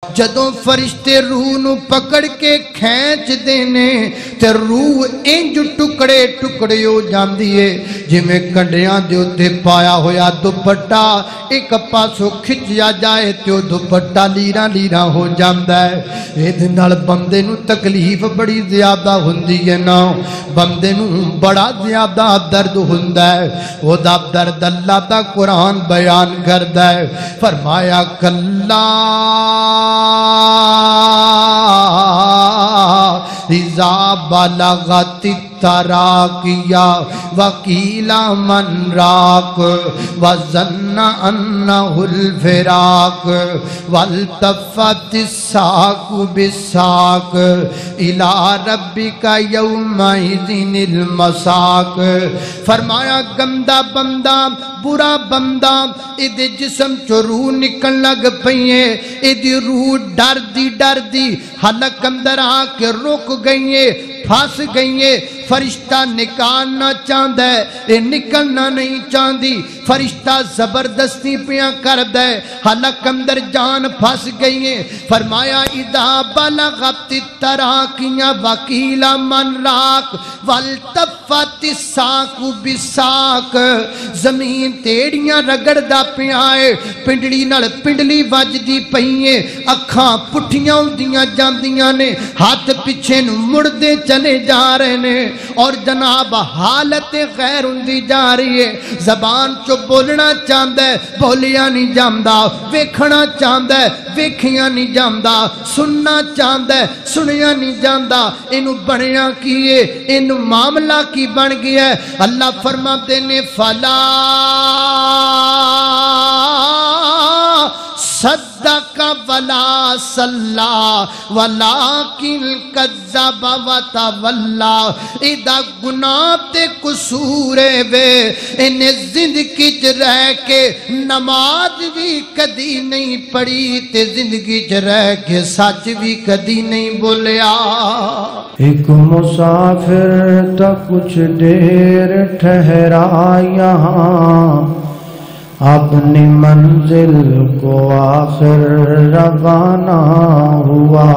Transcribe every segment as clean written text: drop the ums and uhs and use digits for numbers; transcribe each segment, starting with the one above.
جدوں فرشتے روح نو پکڑ کے کھینچ دینے تے روح انج ٹکڑے ٹکڑے ہو جاندی ہے جویں کنڈیاں دے اوتے پایا ہویا دوپٹا ایک پاسوں کھچیا جائے تے او دوپٹا لیراں لیراں ہو جاندا ہے۔ ایدے نال بندے نو تکلیف بڑی زیادہ ہوندی ہے نا، بندے نو بڑا زیادہ درد ہوندا ہے۔ او دا درد اللہ دا قرآن بیان کردا ہے، فرمایا کلا اذا بلغت التراقیا وقیل من راق وظن انہ الفراق والتفت الساق بالساق الى ربک یومئذ المساق۔ فرمایا گندا بندہ، برا بندہ، ایدے جسم چو روح نکل لگ پئیے، ایدی روح ڈر دی حلق اندر آ کے رک گئیے، پھاس گئیے۔ فرشتہ نکالنا چاہتا ہے، اے نکلنا نہیں چاہتی، فرشتہ زبردستی پیاں کر دے، حلق اندر جان پھاس گئیے۔ فرمایا اذا بلغت التراقیا وقیل من راق والتفت الساق بالساق۔ زمین تیڑیاں رگڑ دا پیائے، پنڈلی نال پنڈلی وجدی پئیے، اکھاں پٹھیاں ہوندیاں جاندیاں نے، ہاتھ پیچھے نو مڑدے چلے جا رہے نے، اور جناب حالت غیر ہوندی جا رہی ہے۔ زبان چو بولنا چاہتا ہے، بولیا نہیں جاندا، ویکھنا چاہتا ہے، ویکھیاں نہیں جاندا، سننا چاہتا ہے، سنیا نہیں جاندا۔ اینو بنیا کیے، اینو معاملہ کی بن گیا ہے۔ اللہ فرماتے نے فلا صدق ولا صلی ولیکن کذب وتولی۔ ایدہ گناہ تے قصور وے، انہیں زندگی چ رہ کے نماز بھی کدی نہیں پڑھی تے زندگی چ رہ کے سچ بھی کدی نہیں بولیا۔ ایک مسافر تا کچھ دیر ٹھہرا یہاں، اپنی منزل کو آخر روانہ ہوا۔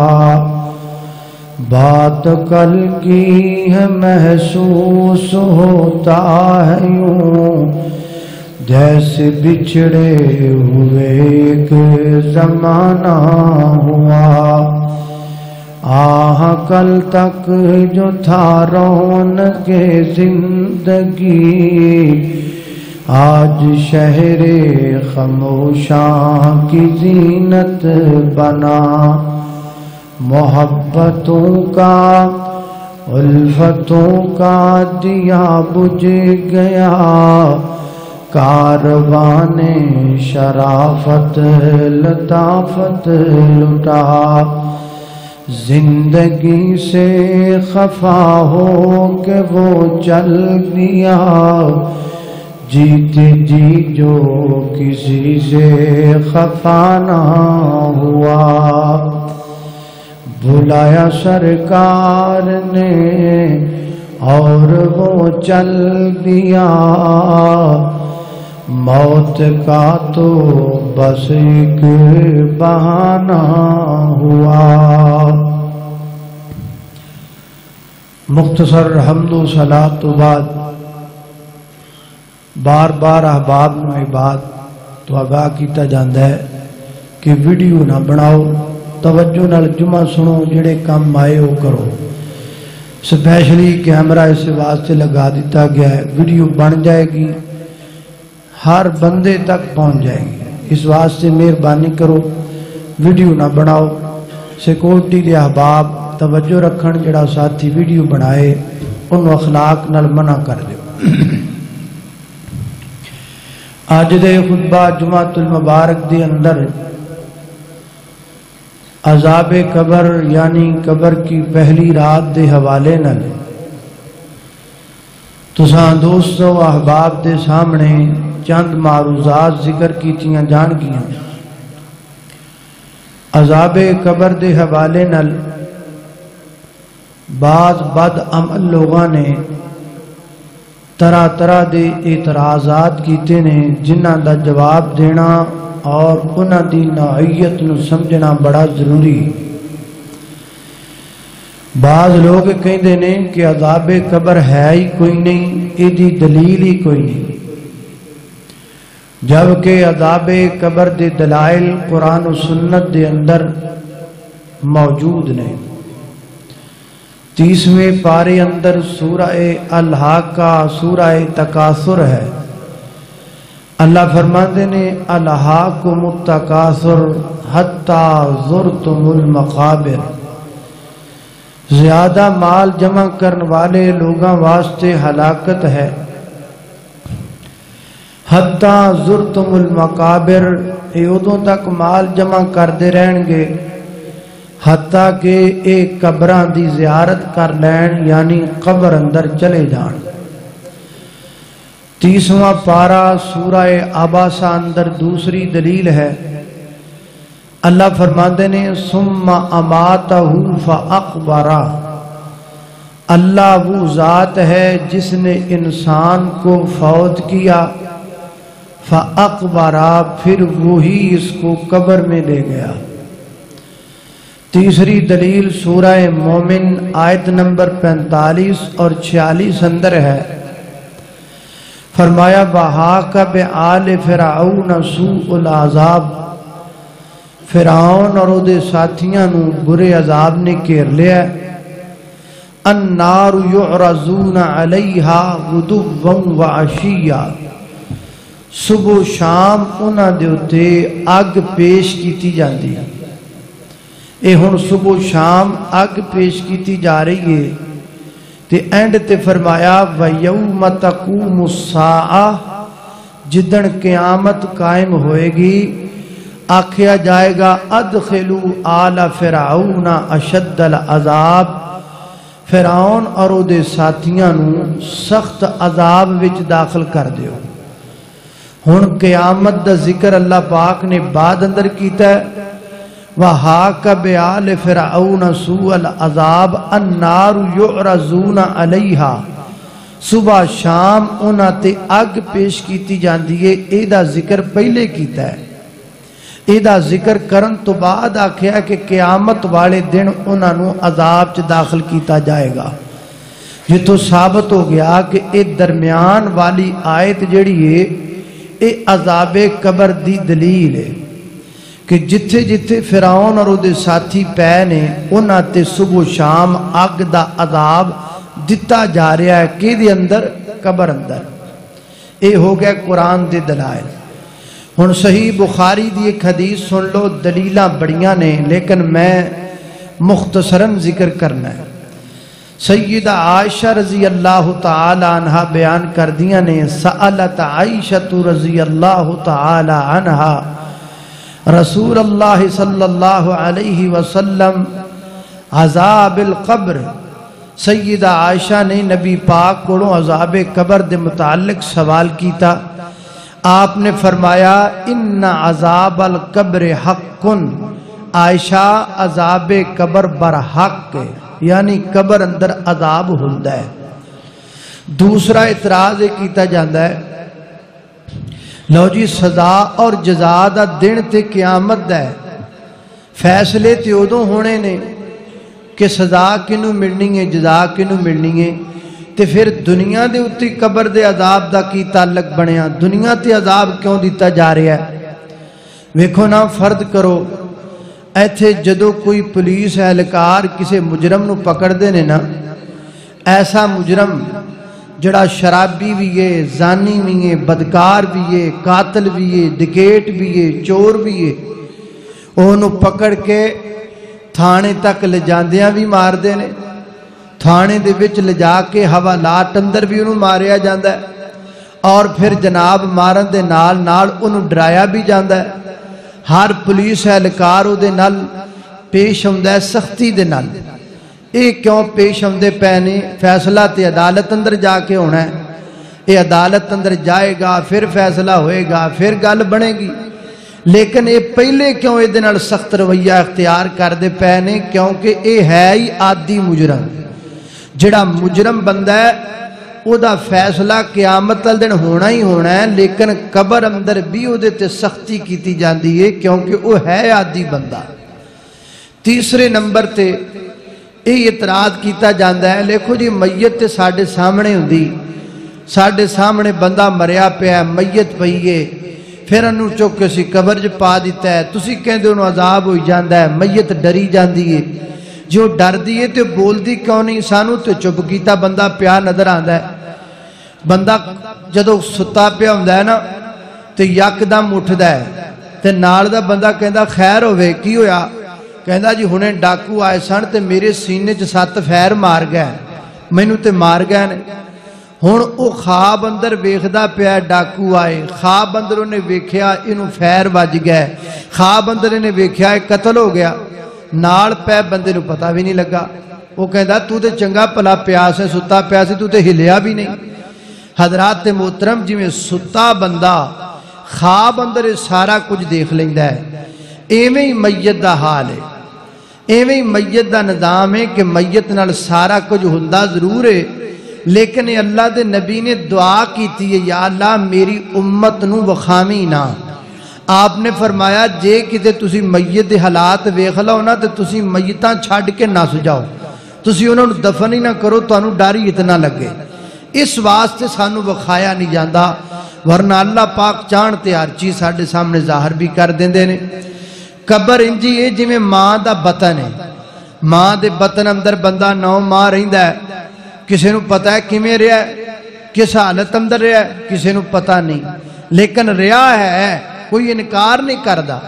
بات کل کی ہے محسوس ہوتا ہے یوں، جیسے بچھڑے ہوئے ایک زمانہ ہوا۔ آہ کل تک جو تھا رونق زندگی، آج شہر خاموشاں کی زینت بنا۔ محبتوں کا الفتوں کا دیا بجھ گیا، کاروان شرافت لطافت لٹا۔ زندگی سے خفا ہو کے وہ چل دیا، جیتے جی جو کسی سے خفا نہ ہوا۔ بلایا سرکار نے اور وہ چل دیا، موت کا تو بس ایک بہانہ ہوا۔ مختصر حمد و صلاۃ و بعد بار بار احباب نو عباد تو آگاہ کیتا جاندہ ہے کہ ویڈیو نہ بناؤ، توجہ نال جمعہ سنو، جڑے کام آئے ہو کرو۔ سپیشلی کیمرہ اس واسطے لگا دیتا گیا ہے، ویڈیو بن جائے گی، ہر بندے تک پہنچ جائے گی۔ اس واسطے مہربانی کرو ویڈیو نہ بناؤ۔ سیکورٹی دے احباب توجہ رکھن، جڑا ساتھی ویڈیو بنائے انہوں اخلاق نال منع کر دیو۔ آج دے خطبہ جمعۃ المبارک دے اندر عذاب قبر یعنی قبر کی پہلی رات دے حوالے نال تساں دوستو احباب دے سامنے چند معروضات ذکر کیتیاں جان گیاں۔ عذاب قبر دے حوالے نال بعض بد عمل لوگاں نے طرح طرح دے اعتراضات کیتے نے، جنہاں دا جواب دینا اور انہاں دی نوعیت نو سمجھنا بڑا ضروری. بعض لوگ کہندے نے کہ عذاب قبر ہے ہی کوئی نہیں، ایدی دلیل ہی کوئی نہیں، جبکہ عذاب قبر دے دلائل قرآن و سنت دے اندر موجود نے. 30ویں پارے اندر سورہ الحاقہ سورہ تکاثر ہے. اللہ فرماتے نے الحاکم التکاثر حتی زرتم المقابر. زیادہ مال جمع کرنے والے لوگاں واسطے ہلاکت ہے. حتی زرتم المقابر، اے ادوں تک مال جمع کردے رہن گے حتیٰ کہ ایک قبراں دی زیارت کر لین، یعنی قبر اندر چلے جان. 30واں پارہ سورہ عباسہ اندر دوسری دلیل ہے. اللہ فرماتے نے ثم اماتہ فاقبرہ. اللہ وہ ذات ہے جس نے انسان کو فوت کیا، فاقبرہ، پھر وہی اس کو قبر میں لے گیا. تیسری دلیل سورہ مومن آیت نمبر 45 اور 46 اندر ہے. فرمایا وَحَاقَ بِآلِ فِرْعَوْنَ سُوءُ الْعَذَابِ. فرعون اور دے ساتھیاں نو برے عذاب نے گھیر لیا. النار یعرضون علیہا غدوا وعشیا. صبح و شام انہاں دے اتے اگ پیش کیتی جاندی ہے. اے ہن صبح و شام اگ پیش کیتی جا رہی ہے. تے اینڈ تے فرمایا وَيَوْمَ تَقُومُ السَّاعَةُ. جدن قیامت قائم ہوئے گی آکھیا جائے گا ادخلوا آل فرعون اشد العذاب. فرعون اور او دے ساتھیاں نو سخت عذاب وچ داخل کر دیو. ہن قیامت دا ذکر اللہ پاک نے بعد اندر کیتا ہے. وَحَاقَ بِآلِ فِرْعَوْنَ سُوءَ الْعَذَابِ النَّارُ يُعْرَضُونَ عَلَيْهَا. صبح شام انہاں تے اگ پیش کیتی جاندی ہے. اے دا ذکر پہلے کیتا ہے. اے دا ذکر کرن تو بعد آکھیا کہ قیامت والے دن انہاں نو عذاب چ داخل کیتا جائے گا. یہ تو ثابت ہو گیا کہ اے درمیان والی آیت جڑی ہے اے عذاب قبر دی دلیل ہے کہ جتھے جتھے فرعون اور دے ساتھی پے نے انہاں تے صبح و شام اگ دا عذاب دتا جا رہا ہے. کہ دے اندر؟ قبر اندر. اے ہو گیا قرآن دے دلائل. ہن صحیح بخاری دی ایک حدیث سن لو، دلیلاں بڑیاں نے لیکن میں مختصراً ذکر کرنا ہے. سیدہ عائشہ رضی اللہ تعالی عنہ بیان کر دیا نے سألت عائشہ رضی اللہ تعالی عنہ رسول اللہ صلی اللہ علیہ وسلم عذاب القبر. سیدہ عائشہ نے نبی پاک کو عذاب قبر دے متعلق سوال کیتا. آپ نے فرمایا ان عذاب القبر حق. عائشہ عذاب قبر برحق ہے، یعنی قبر اندر عذاب ہوندا ہے. دوسرا اعتراض کیتا جاندا ہے لو جی سزا اور جزا دا دن تے قیامت دا ہے. فیصلے تے ادوں ہونے نے کہ سزا کنوں ملنی ہے جزا کنوں ملنی ہے. تے پھر دنیا دے اتے قبر دے عذاب دا کی تعلق بنیا؟ دنیا تے عذاب کیوں دیتا جا رہا ہے؟ ویکھو نا، فرض کرو ایتھے جدو کوئی پولیس اہلکار کسے مجرم نو پکڑ دے نے نا، ایسا مجرم جڑا شرابی بھی ہے، زانی بھی ہے، بدکار بھی ہے، قاتل بھی ہے، ڈکیٹ بھی ہے، چور بھی ہے، انہوں پکڑ کے تھانے تک لے جاندیاں بھی مار دے نے. تھانے دے وچ لے جا کے حوالات اندر بھی انہوں ماریا جاندہ ہے، اور پھر جناب مارن دے نال نال انہوں ڈرایا بھی جاندہ ہے. ہر پولیس اہلکار او دے نال پیش ہوندہ ہے سختی دے نال. اے کیوں پیش ہوندے پینے؟ فیصلہ تے عدالت اندر جا کے ہونا ہے. اے عدالت اندر جائے گا، پھر فیصلہ ہوئے گا، پھر گل بنے گی. لیکن اے پہلے کیوں اے دے نال سخت رویہ اختیار کر دے پینے؟ کیونکہ اے ہے ہی عادی مجرم. جڑا مجرم بندہ ہے او دا فیصلہ قیامت والے دن ہونا ہی ہونا ہے، لیکن قبر اندر بھی او دے تے سختی کیتی جاندی ہے کیونکہ او ہے عادی بندہ۔ تیسرے نمبر تے یہ اعتراض کیتا جاندا ہے، دیکھو جی میت تے ساڈے سامنے ہوندی، ساڈے سامنے بندہ مریا پیا ہے، میت پئی ہے، پھر انہوں چک کے اسی قبر چ پا دیتا ہے، تسی کہندے انہوں عذاب ہوئی جاندا ہے، میت ڈری جاندی ہے، جو ڈر دی ہے تو بول دی کیوں نہیں؟ سانو تو چپ کیتا بندہ پیا نظر آندا ہے۔ بندہ جدو ستا پیا ہوندا ہے نا تے یکدم اٹھدا ہے تے نال دا بندہ کہندا خیر ہوے، کی ہویا؟ کہندا جی ہنے ڈاکو آئے سن تے میرے سینے چ 7 فیر مار گئے، مینوں تے مار گئے نے۔ ہن او خواب اندر ویکھدا پیا ڈاکو آئے، خواب اندر انہیں ویکھیا اینوں فیر وج گئے، خواب اندر انہیں ویکھیا اے قتل ہو گیا، نال پے بندے نوں پتہ بھی نہیں لگا۔ وہ کہندا تو تے چنگا بھلا پیاس ہے، ستا پیا سی، تو تے ہلیا بھی نہیں۔ حضرات محترم جی میں ستا بندہ خواب اندر سارا کچھ دیکھ لیندا ہے، ایویں ہی میت دا حال ہے، ایویں ہی میت دا نظام ہے کہ میت نال سارا کچھ ہوندا ضرور ہے، لیکن اللہ دے نبی نے دعا کیتی ہے یا اللہ میری امت نو وخامی نہ۔ آپ نے فرمایا جے کتے تسی میت دے حالات ویکھ لو نا تے تسی میتاں چھڈ کے نس جاؤ، تسی انہاں نوں دفن ہی نہ کرو، تانوں ڈر ہی اتنا لگے۔ اس واسطے سانو وکھایا نہیں جاندا، ورنہ اللہ پاک چاہن تے ہر چیز ساڈے سامنے ظاہر بھی کر دیندے نے۔ قبر انجی ہے جویں ماں دا بطن ہے، ماں دے بطن اندر بندہ 9 ماہ رہندا ہے، کسے نوں پتہ ہے کیویں رہیا ہے، کس حالت اندر رہیا ہے، کسے نوں پتہ نہیں، لیکن رہیا ہے، کوئی انکار نہیں کردا۔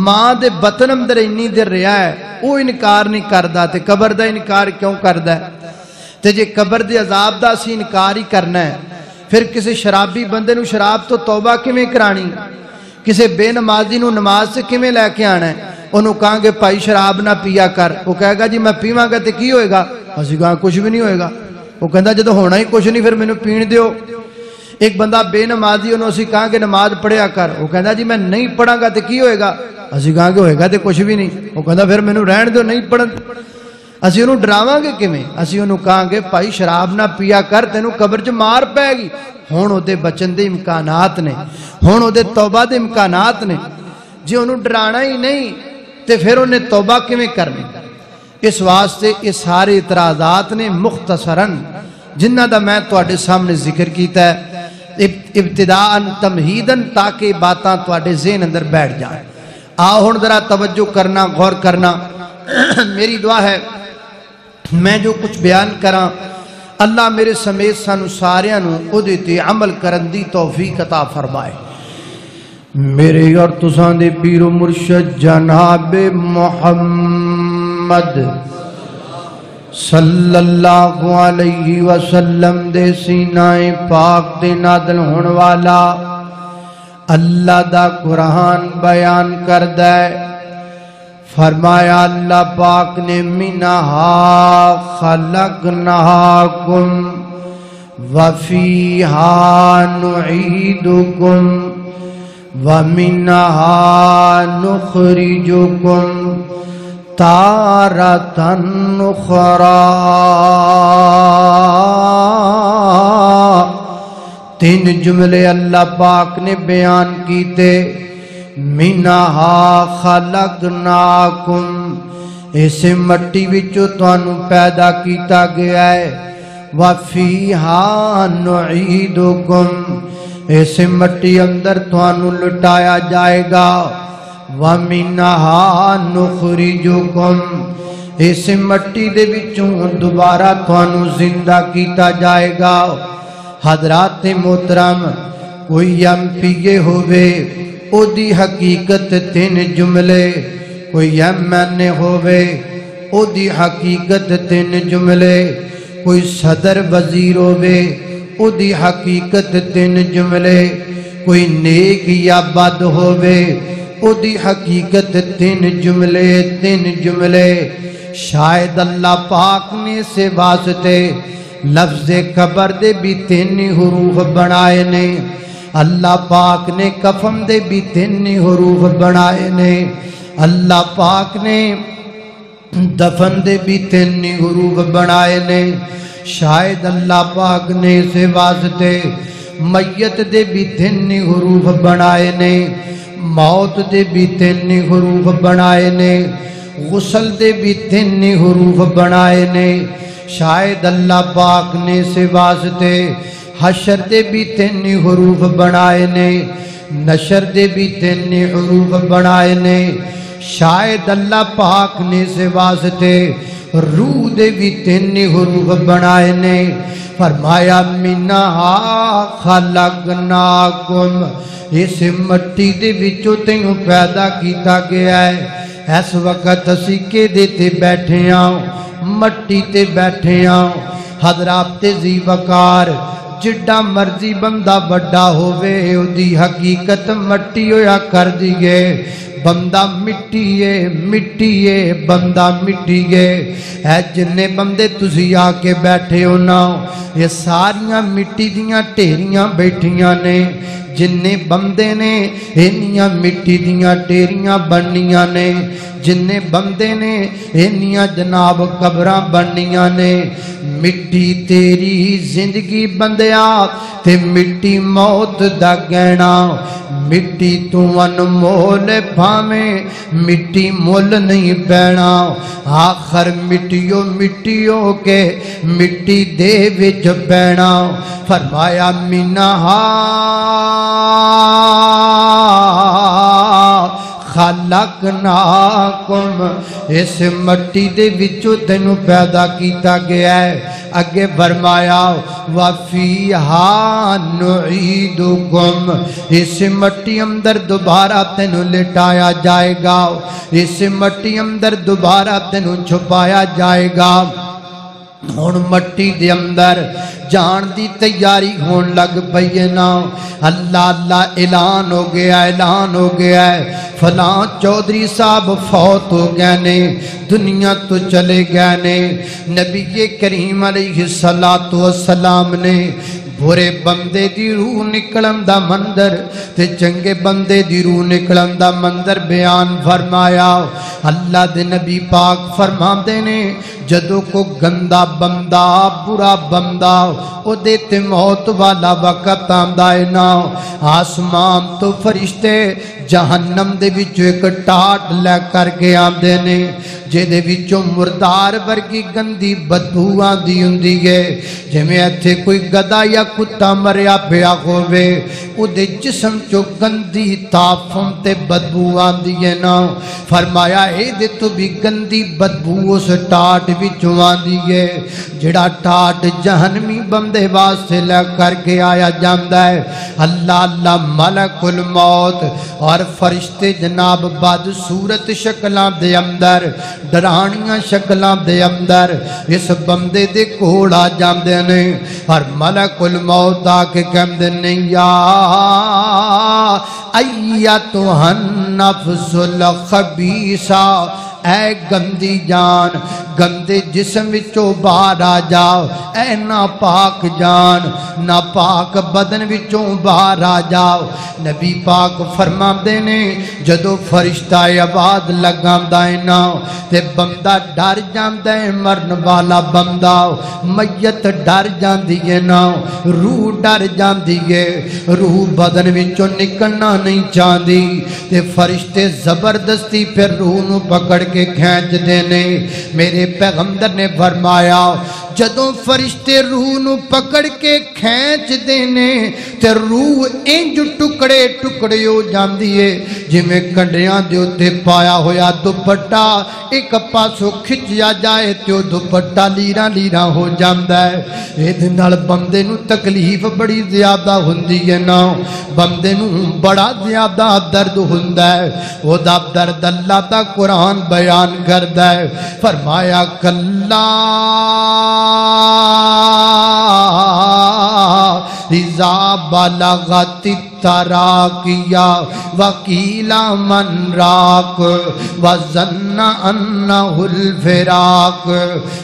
ماں دے بطن اندر انی دیر رہیا ہے، وہ انکار نہیں کردا، تے قبر دا انکار کیوں کردا ہے؟ تے جے قبر دے عذاب دا اسی انکار ہی کرنا ہے، پھر کسی شرابی بندے نوں شراب تو توبہ کیویں کرانی؟ کسی بے نمازی نوں نماز سے کیویں لے کے آنا ہے؟ انہوں کہاں گے بھائی شراب نہ پیا کر، وہ کہے گا جی میں پیواں گا تے کی ہوئے گا؟ اسی کہاں کچھ بھی نہیں ہوئے گا۔ وہ کہندا جدو ہونا ہی کچھ نہیں پھر مینوں پین دیو۔ ایک بندہ بے نمازی انہوں اسی کہاں گے نماز پڑھیا کر، وہ کہندا جی میں نہیں پڑھاں گا تے کی ہوئے گا؟ اسی کہاں گے ہوئے گا تے کچھ بھی نہیں۔ وہ کہندا پھر مینوں رہن دیو نہیں پڑھن۔ اسی انہوں ڈراواں گے کیویں؟ اسی انہوں کہاں گے بھائی شراب نہ پیا کر، تینوں قبر چ مار پے گی۔ ہن او دے بچن دے امکانات نے، ہن او دے توبہ دے امکانات نے۔ جے انہوں ڈرانا ہی نہیں تے پھر انہیں توبہ کیویں کرنی؟ اس واسطے یہ سارے اعتراضات نے مختصراً جنہ دا میں تواڈے سامنے ذکر کیتا ہے ابتداءً تمہیداً، تاکہ باتاں تواڈے ذہن اندر بیٹھ جائیں۔ آؤ ہن ذرا توجہ کرنا، غور کرنا۔ میری دعا ہے میں جو کچھ بیان کراں اللہ میرے سمیت سانو ساریاں نوں اودے تے عمل کرن دی توفیق عطا فرمائے۔ میرے اور تساں دے پیر و مرشد جناب محمد صلی اللہ علیہ وسلم دے سینہ پاک دے نازل ہون والا اللہ دا قرآن بیان کردہ ہے۔ فرمایا اللہ پاک نے منہا خلقناکم وفیہا نعیدکم وَمِنْهَا نُخْرِجُكُمْ تَارَةً أُخْرَى۔ 3 جملے اللہ پاک نے بیان کیتے۔ مِنْهَا خَلَقْنَاكُمْ، اسے مٹی وچوں تانوں پیدا کیتا گیا ہے۔ وَفِيهَا نُعِيدُكُمْ، اس مٹی اندر توانو لٹایا جائے گا۔ وَمِنَّهَا نُخْرِجُكُمْ، اس مٹی دے وچوں دوبارہ توانو زندہ کیتا جائے گا۔ حضرات محترم، کوئی ایم پی اے ہوئے او دی حقیقت 3 جملے، کوئی ایم این اے ہوئے او دی حقیقت 3 جملے، کوئی صدر وزیر ہوئے او دی حقیقت 3 جملے، کوئی نیک یا بد ہوئے او دی حقیقت 3 جملے 3 جملے۔ شاید اللہ پاک نے سے واسطے لفظ قبر دے بھی 3 حروف بنائے نے، اللہ پاک نے کفن دے بھی 3 حروف بنائے نے، اللہ پاک نے دفن دے بھی 3 حروف بنائے نے۔ شاید اللہ پاک نے سے واسطے میت دے بھی تین حروف بنائے نے، موت دے بھی تین حروف بنائے نے، غسل دے بھی تین حروف بنائے نے، شاید اللہ پاک نے سے واسطے حشر دے بھی تین حروف بنائے نے، نشر دے بھی تین حروف بنائے نے، شاید اللہ پاک نے سے واسطے روح دے بھی تین حروف بنائے نے۔ فرمایا منہا خلقناکم، اس مٹی دے وچوں تینوں پیدا کیتا گیا ہے۔ اس وقت اسی کے دیتے بیٹھے ہاں، مٹی تے بیٹھے ہاں۔ حضرات ذی وقار جڈا مرضی بندہ بڑا ہووے او دی حقیقت مٹی ہویا کر دیئے، بندہ مٹی ہے بندہ مٹی ہے۔ اے جنے بندے تسی آ کے بیٹھے ہو نا، یہ ساریاں مٹی دیاں ٹیریاں بیٹھیاں نے، جنے بندے نے انیاں مٹی دیاں ٹیریاں بننیاں نے، جنے بندے نے انیاں جناب قبراں بننیاں نے۔ مٹی تیری زندگی بندیا تے مٹی موت دا گہنا، مٹی تو انمول بھاویں مٹی مول نہیں پینا، آخر مٹیوں کے مٹی دے وچ پینا۔ فرمایا منہا خلقناکم، اس مٹی دے وچوں تینوں پیدا کیتا گیا ہے۔ اگے فرمایا وَفِيهَا نُعِيدُكُمْ، اس مٹی اندر دوبارہ تینوں لٹایا جائے گا، اس مٹی اندر دوبارہ تینوں چھپایا جائے گا۔ ہون مٹی دے اندر جان دی تیاری ہون لگ پئی نا، اللہ اللہ اعلان ہو گیا ہے، فلاں چودھری صاحب فوت ہو گئے نے، دنیا تو چلے گئے نے۔ نبی کریم علیہ السلام نے برے بندے دی روح نکلن دا مندر تے چنگے بندے دی روح نکلن دا مندر بیان فرمایا۔ اللہ دے نبی پاک فرماندے نے جدو کو گندا بندہ برا بندہ او دیتے موت والا وقت آمدا ہے نا، آسمان تو فرشتے جہنم دے وچوں ایک ٹاٹ لے کر کے آمدے نے، جے دے وچوں مردار ورگی گندی بدبو آندی ہوندی ہے، جویں ایتھے کوئی گدا یا کتا مریا پیا ہووے او دے جسم چوں گندی تافم تے بدبو آندی ہے نا۔ فرمایا اے دے تو بھی گندی بدبو اس ٹاٹ وچوں آندی ہے، جڑا ٹاٹ جہنمی بندے واسطے لے کر کے آیا جاندا ہے۔ اللہ اللہ ملک الموت اور فرشتے جناب بد صورت شکلاں دے اندر، ڈرانیاں شکلاں دے اندر اس بندے دے کول آ جاندے نے، اور ملک الموت آ کے کہندے نے یا ایتھا النفس الخبیثہ، اے گندی جان گندے جسم وچوں باہر آ جاؤ، اے ناپاک جان ناپاک بدن وچوں باہر آ جاؤ۔ نبی پاک فرماندے نے جدو فرشتہ آواز لگاندا ہے نا تے بندہ ڈر جاندا ہے، مرن والا بندہ میت ڈر جاندی ہے نا، روح ڈر جاندی ہے، روح بدن وچوں نکلنا نہیں چاہندی تے فرشتے زبردستی پھر روح نو پکڑ کے کھینچ دینے۔ میرے پیغمبر نے فرمایا جدوں فرشتے روح نو پکڑ کے کھینچ دینے تے روح انج ٹکڑے ٹکڑے ہو جاندی ہے جویں کنڈیاں دے اوتے پایا ہویا دوپٹا ایک پاسوں کھچیا جائے تے او دوپٹا لیراں لیراں ہو جاندا ہے۔ اے نال بندے نو تکلیف بڑی زیادہ ہوندی ہے نا، بندے نو بڑا زیادہ درد ہوندا ہے، او دا درد اللہ دا قرآن بیان کردا ہے۔ فرمایا کلا اذا بلغت التراقيا وقيل من راق وظن أنه الفراق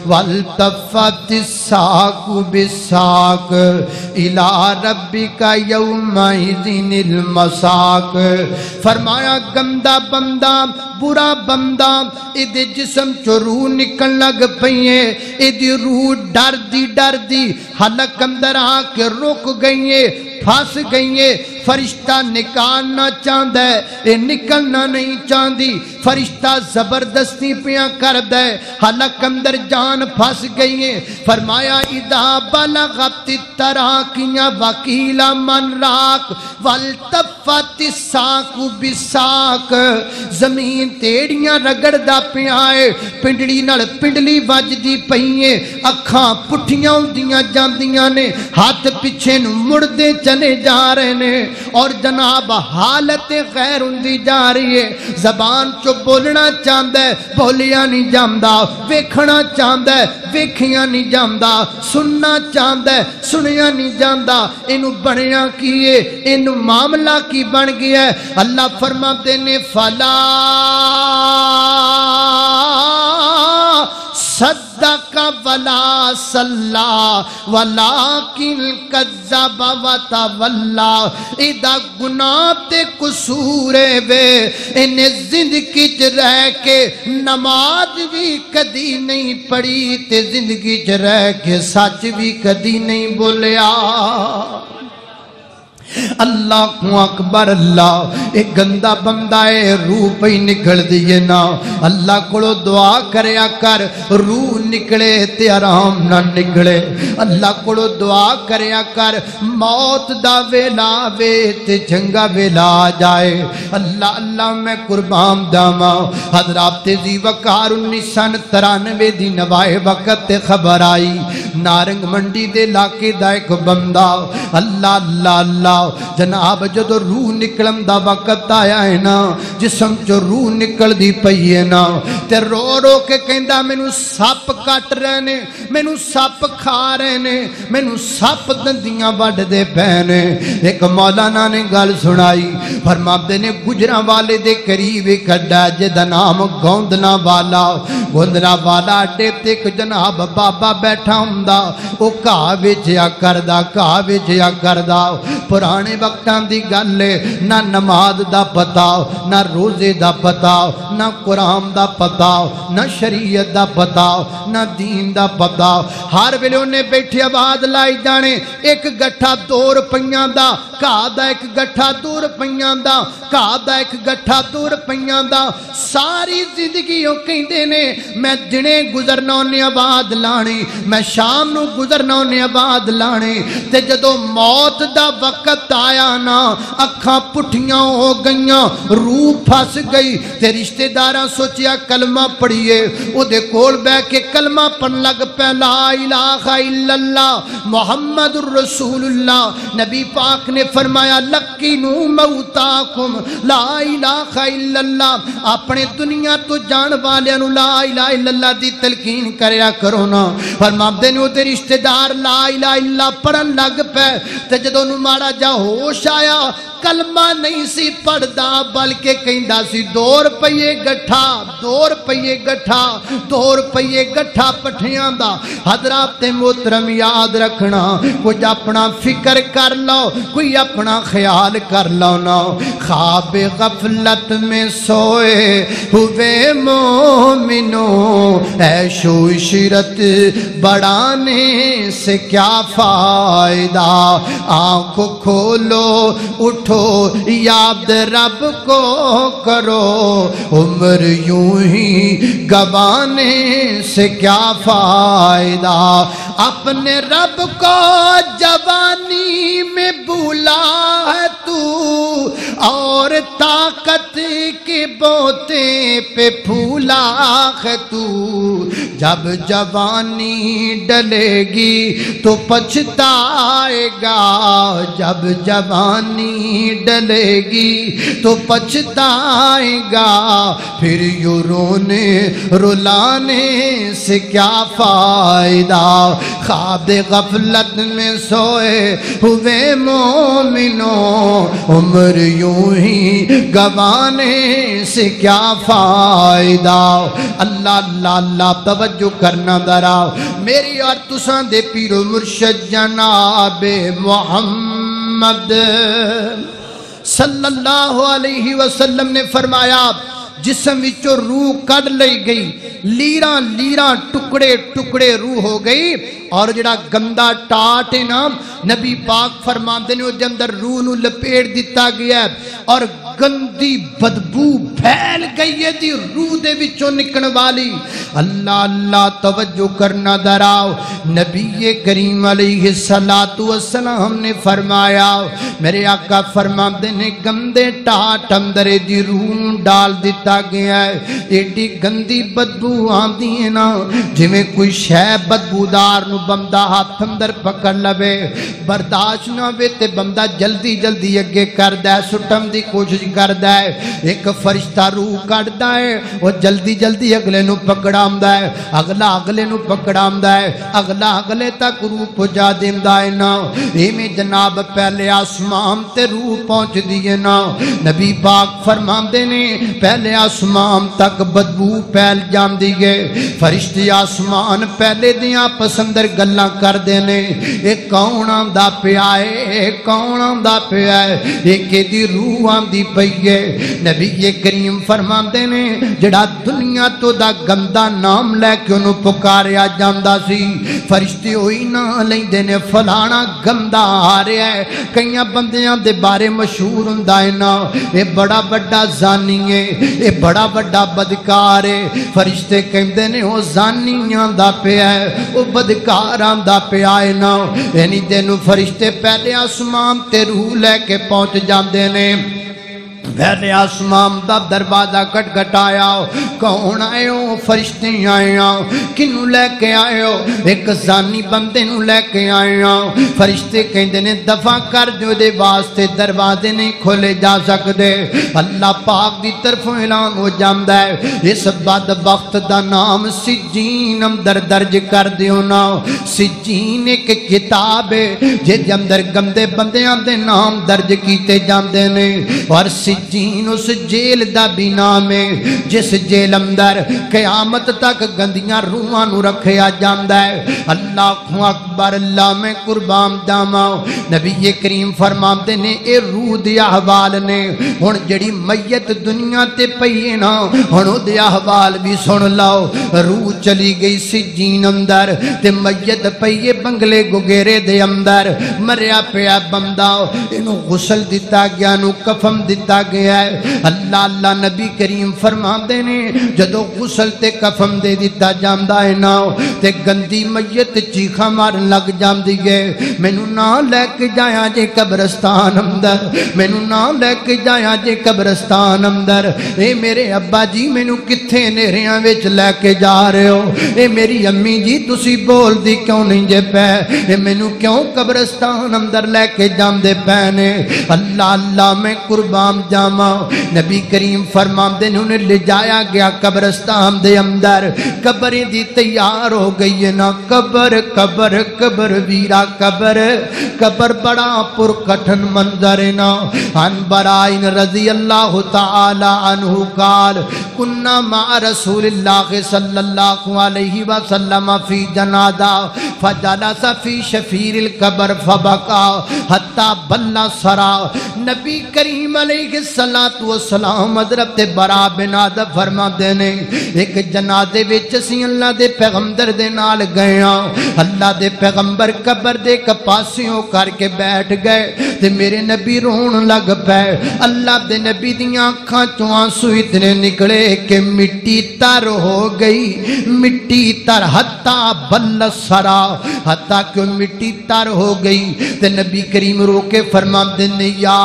والتفت الساق بالساق إلى ربك يومئذ المساق. فرمایا گندا بندہ برا بندہ ایدے جسم چو روح نکل لگ پئیے ایدی روح ڈر دی حلق اندر آ کے رک گئیے پھاس گئیے. فرشتہ نکالنا چاہتا ہے اے نکلنا نہیں چاہتی. فرشتہ زبردستی پیاں کر دے حلق اندر جان پھاس گئیے. فرمایا اذا بلغت التراقیہ وقیل من راق والتفت الساق بالساق. زمین تیڑیاں رگڑ دا پیائے پنڈلی نال پنڈلی وج دی پئیے اکھاں پٹھیاں ہوندیاں جاندیاں نے ہاتھ پیچھے نو مڑ دے چلے جا رہے نے اور جناب حالت غیر ہوندی جا رہی ہے. زبان چو بولنا چاہتا ہے بولیا نہیں جامدا ویکھنا چاہتا ہے ویکھیاں نہیں جامدا سننا چاہتا ہے سنیا نہیں جاندا. اینو بنیا کیے اینو معاملہ کی بن گیا ہے. اللہ فرماتے نے فلا صدق ولا صلى ولكن كذب وتولى. ادا گناہ تے قصور وے انہیں زندگی چ رہ کے نماز بھی کدی نہیں پڑھی تے زندگی چ رہ کے سچ بھی کدی نہیں بولیا. اللہ کو اکبر. اللہ ایک گندہ بندہ ہے روح پہ نکل دیئے نا اللہ کو دعا کریا کر روح نکلے تے آرام نہ نکلے. اللہ کو دعا کریا کر موت دا ویلا وے تے جنگا ویلا جائے. اللہ اللہ میں قربان داما حضرات تیزی وقار 1993 دی نوائے وقت تے خبر آئی نارنگ منڈی دے علاقے دا ایک بندہ اللہ اللہ اللہ جناب جدو روح نکلن دا وقت آیا ہے نا جسم چو روح نکل دی پئی ہے نا تے رو رو کے کہندا مینوں سپ کٹ رہے نے مینوں سپ کھا رہے نے مینوں سپ دندیاں وڈ دے پے نے. ایک مولانا نے گل سنائی فرماتے نے گجراں والے دے قریب ایک اڈا جدا نام گوندنا والا اڈے تے ایک جناب بابا بیٹھا ہوندا او گھاہ ویچیا کردا پرانے وقتاں دی گل ہے نہ نماز دا پتا نہ روزے دا پتا نہ قرآن دا پتا نہ شریعت دا پتا نہ دین دا پتا. ہر ویلے انہیں بیٹھے آواز لائی جانے ایک گٹھا 2 روپیاں دا گھاہ دا ایک گٹھا 2 روپیاں دا گھاہ دا ایک گٹھا 2 روپیاں دا. ساری زندگی او کہندے نے میں دنے گزرنا انہیں آواز لانی میں شام نو گزرنا انہیں آواز لانی تے جدو موت دا وقت آیا نا اکھاں پٹھیاں ہو گئیاں روح پھس گئی تے رشتہ داراں سوچیا کلمہ پڑھیے او دے کول بے کے کلمہ پڑھ لگ پہ لا الہ الا اللہ محمد الرسول اللہ. نبی پاک نے فرمایا لقینو موتاکم لا الہ الا اللہ. اپنے دنیا تو جان والیاں نو لا الہ الا اللہ دی تلقین کریا کرو نا. فرماندے نے او دے رشتہ دار لا الہ الا اللہ پڑھن لگ پے تے جدوں نو ماڑا جا ہوش آیا کلمہ نہیں سی پڑھدا بلکہ کہندا سی 2 روپیے گٹھا 2 روپیے گٹھا 2 روپیے گٹھا پٹھیاں دا. حضرات محترم یاد رکھنا کچھ اپنا فکر کر لو کوئی اپنا خیال کر لو نا. خواب غفلت میں سوئے ہوئے مومنوں عیش و عشرت بڑھانے سے کیا فائدہ. آنکھ کھولو اٹھو یاد رب کو کرو عمر یوں ہی گوانے سے کیا فائدہ. اپنے رب کو جوانی میں بھولا ہے تو اور طاقت کے بوتے پہ پھولا ہے تو. جب جوانی ڈلے گی تو پچھتائے گا جب جوانی ڈلے گی تو پچھتائے گا پھر یوں رونے رلانے سے کیا فائدہ. خواب غفلت میں سوئے ہوئے مومنوں عمر یوں ہی گوانے سے کیا فائدہ اللہ اللہ اللہ توجہ کرنا ذرا میری اور تساں دے پیر و مرشد جناب محمد صلی اللہ علیہ وسلم نے فرمایا جسم وچوں روح کڈ لئی گئی لیراں لیراں ٹکڑے ٹکڑے روح ہو گئی اور جڑا گندا ٹاٹ ہے نا نبی پاک فرماندے نے او دے اندر روح نو لپیٹ دیتا گیا ہے اور گندی بدبو پھیل گئی ہے دی روح دے وچوں نکلن والی اللہ اللہ توجہ کرنا دراؤ نبی کریم علیہ السلام نے فرمایا میرے آقا فرماندے نے گندے ٹاٹ اندر دی روح ڈال دیتا گیا ہے ایڈی گندی بدبو آندی ہے نا جویں کوئی شے بدبودار نو بندہ ہاتھ اندر پکڑ لوے برداشت نہ ہوے تے بندہ جلدی جلدی اگے کردا ہے سٹن دی کوشش کردا ہے ایک فرشتہ روح کڈدا ہے وہ جلدی جلدی اگلے نو پکڑاوندا ہے اگلا اگلے نو پکڑاوندا ہے اگلا اگلے تک روح پہنچا دیندا ہے نا ایویں جناب پہلے آسمان تے روح پہنچ دی ہے نا نبی پاک فرماندے نے پہلے آسمان تک بدبو پھیل جاندی ہے فرشتے آسمان پہلے دیاں پسندر گلاں کردے نے اے کون آندا پیا ہے کون آندا پیا ہے ایک دی روح آندی پئی ہے نبی کریم فرماندے نے جڑا دنیا تو دا گندا نام لے کے انہوں پکاریا جاندا سی فرشتے ہوئی نہ لیندے نے فلانا گندا آ رہا ہے کئیاں بندیاں دے بارے مشہور ہوندا ہے نا اے بڑا بڑا زانی ہے اے بڑا بڑا بدکار ہے فرشتے کہندے نے او زانیاں دا پیا ہے او بدکاراں دا پیا ہے نا یعنی دینو فرشتے پہلے آسمان تے روح لے کے پہنچ جاندے نے پہلے آسمان دا دروازہ کٹ کٹایا کون آئے ہو فرشتے آئے ہو کنو لے کے آئے ہو ایک زانی بندے نو لے کے آئے ہو فرشتے کہندے نے دفع کر دیو دے واسطے دروازے نہیں کھولے جا سکدے اللہ پاک دی طرف اعلان ہو جاندا ہے اس بدبخت دا نام سجین اندر درج کر دیو نا سجین ایک کتاب ہے جے دے اندر گندے بندیاں دے نام درج کیتے جاندے نے اور سجین اس جیل دا بھی نام ہے جس جیل اندر قیامت تک گندیاں روحاں نو رکھیا جاندا ہے اللہ اکبر اللہ میں قربان جاواں نبی کریم فرماندے نے اے روح دی احوال نے ہن جڑی میت دنیا تے پئی ہے نا ہن او دے احوال بھی سن لو روح چلی گئی سجین اندر تے میت پئی ہے بنگلے گگیرے دے اندر مریا پیا بندہ اینو غسل دتا گیا نو کفن دتا گیا ہے اللہ اللہ نبی کریم فرماندے نے جدو غسل تے کفن دے دیتا جاندا ہے نا تے گندی میت چیخاں مارن لگ جاندی ہے مینوں نہ لے کے جایا جے قبرستان اندر مینوں نہ لے کے جایا جے قبرستان اندر اے میرے ابا جی مینوں کتھے نیریاں وچ لے کے جا رہے ہو اے میری امی جی تسی بول دی کیوں نہیں جے پے اے مینوں کیوں قبرستان اندر لے کے جاندے پے نے اللہ اللہ میں قربان جاواں نبی کریم فرماندے نے انہیں لے جایا گیا قبرستان دے اندر قبر دی تیار ہو گئی ہے نا قبر قبر قبر ویرا قبر قبر بڑا پر کٹھن منظر ہے نا عن برائن رضی اللہ تعالی عنہ قال کننا مع رسول اللہ صلی اللہ علیہ وسلم فی جنازہ فجلس فی شفیر القبر فبکا حتی بلا سرا نبی کریم علیہ السلام حضرت برا بن عازب فرماندے نے ایک جنازے وچ اسی اللہ دے پیغمبر دے نال گئے ہاں اللہ دے پیغمبر قبر دے کپاسیوں کر کے بیٹھ گئے تے میرے نبی رون لگ پے اللہ دے نبی دیاں اکھاں چوں آنسو اتنے نکلے کہ مٹی تر ہو گئی مٹی تر حتی بل سرا حتی کہ مٹی تر ہو گئی تے نبی کریم رو کے فرماندے نے یا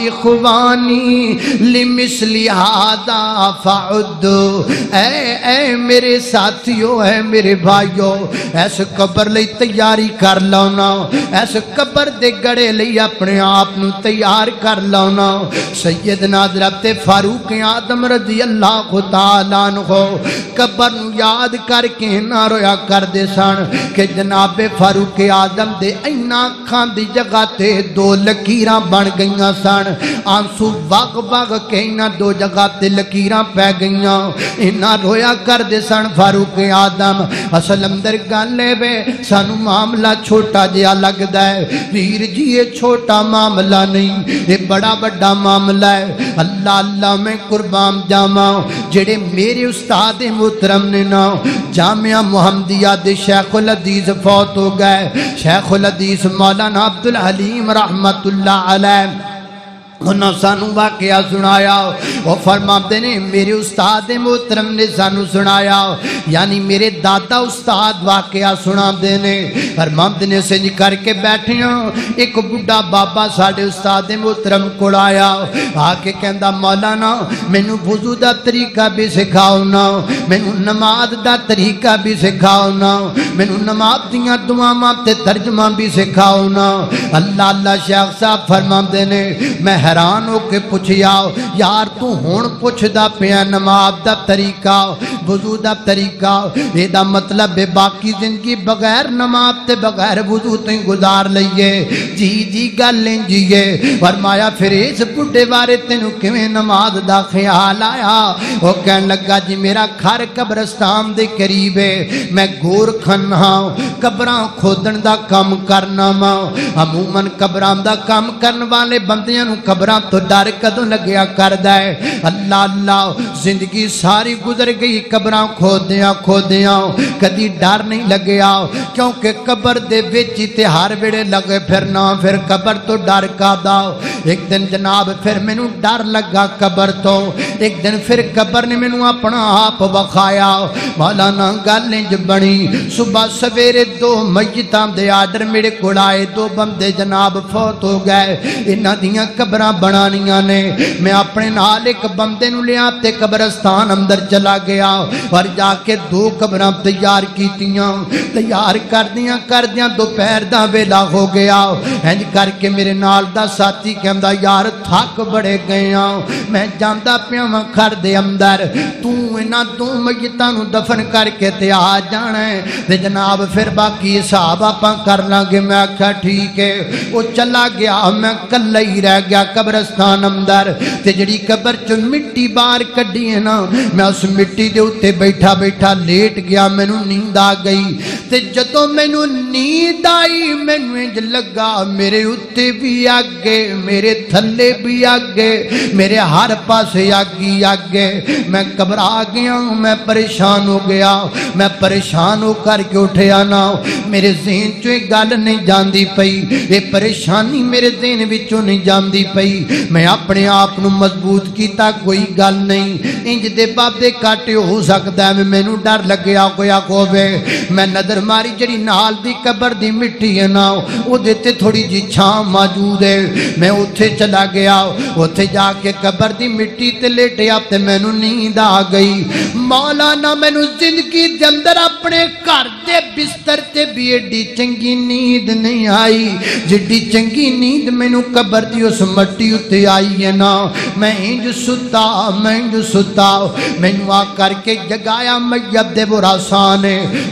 اخوانی لمثلی ہذا فعدو اے میرے ساتھیو اے میرے بھائیو ایس قبر لئی تیاری کر لو نا اس قبر دے گڑے لئی اپنے آپ نو تیار کر لاؤنا سیدنا حضرت فاروق اعظم رضی اللہ تعالیٰ عنہ قبر نو یاد کر کے نہ رویا کر دے سن کہ جناب فاروق اعظم دے اینا کھان دی جگہ تے دو لکیراں بن گئیاں سن آنسو وگ وگ کے اینا دو جگہ تے لکیراں پہ گئیاں اینا رویا کر دے سن فاروق اعظم اصل اندر گالے بے سانو معاملہ چھوٹا جیا لگ دائے ویر جی یہ چھوٹا معاملہ نہیں یہ بڑا بڑا معاملہ ہے اللہ اللہ میں قربان جاما جڑے میرے استاد محترم نے نا جامعہ محمدیہ دے شیخ الحدیث فوت ہو گئے شیخ الحدیث مولانا عبدالحلیم رحمت اللہ علیہ انہوں سانو واقعہ سنایا وہ فرماتے نے میرے استاد محترم نے سانو سنایا یعنی میرے دادا استاد واقعہ سنا دینے فرماتے نے سنج کر کے بیٹھے ہیں ایک بڑا بابا ساڑھے استاد محترم کو آیا آکے کہندہ مولانا مینو وضو دا طریقہ بھی سکھاؤ نا مینو نماز دا طریقہ بھی سکھاؤ نا مینو نماز دیاں دعاواں تے ترجمہ بھی سکھاؤ نا اللہ اللہ شیخ صاحب فرماتے نے میں حیران ہو کے پوچھیا یار تو ہون پوچھ دا پیا نماز دا طریقہ وضو دا طریقہ یہ دا مطلب ہے باقی زندگی بغیر نماز تے بغیر وضو تے گزار لئیے جی جی گلیں جیے فرمایا پھر اس بڑھے بارے تینوں کیویں نماز دا خیال آیا وہ کہنے لگا جی میرا گھر قبرستان دے قریب ہے میں گور کھنا قبراں کھودن دا کام کرنا ماں عموماً قبراں دا کام کرن والے بندیاں نو قبراں تو ڈر کدوں لگیا کردہ ہے اللہ اللہ زندگی ساری گزر گئی قبراں کھودیاں کدی ڈر نہیں لگیا کیونکہ قبر دے وچ تے ہر ویلے لگے پھرنا پھر قبر تو ڈر کا دا ایک دن جناب پھر مینوں ڈر لگا قبر تو ایک دن پھر قبر نے مینوں اپنا آپ وکھایا مولانا گل انج بنی صبح سویرے دو میتاں دے آرڈر میرے کول آئے دو بندے جناب فوت ہو گئے انہاں دیاں قبراں بنانیاں نے میں اپنے نال ایک بندے نو لیا تے قبرستان اندر چلا گیا اور جا کے دو قبراں تیار کیتیاں تیار کردیاں دوپہر دا ویلا ہو گیا انج کر کے میرے نال دا ساتھی کہندا یار تھک بڑے گئے ہاں میں جاندا پیا واں گھر دے اندر تو انہاں دو میتاں نو دفن کر کے تے آ جانا ہے تے جناب پھر باقی حساب آپاں کر لاں گے میں آکھیا ٹھیک ہے وہ چلا گیا میں کلا ہی رہ گیا قبرستان اندر تے جڑی قبر چ مٹی باہر کڈی ہے نا میں اس مٹی دے اوتے بیٹھا بیٹھا لیٹ گیا مینوں نیند آ گئی تے جدوں مینوں نیند آئی مینوں انج لگا میرے اوتے بھی اگے میرے تھلے بھی اگے میرے ہر پاسے اگی اگے میں گھبرا گیا میں پریشان ہو گیا میں پریشان ہو کر کے اٹھیا نا میرے ذہن چ ایک گل نہیں جاندی پئی یہ پریشانی میرے ذہن وچوں نہیں جاندی پئی میں اپنے آپ نو مضبوط کیتا کوئی گل نہیں انج دے بابے کاٹے ہو سکتا ہے مینوں ڈر لگیا ہویا ہووے میں نظر ماری جڑی نال دی قبر دی مٹی ہے نا او دے تے تھوڑی جی چھاں موجود ہے میں اوتھے چلا گیا اوتھے جا کے قبر دی مٹی تے لیٹیا تے مینوں نیند آ گئی مولانا مینوں زندگی دے اندر اپنے گھر دے بستر تے بھی ایڈی چنگی نیند نہیں آئی جڈی چنگی نیند مینوں قبر دی اس مٹی اتے آئی ہے نا میں انج ستا مینوں آ کر کے جگایا میت دے براسان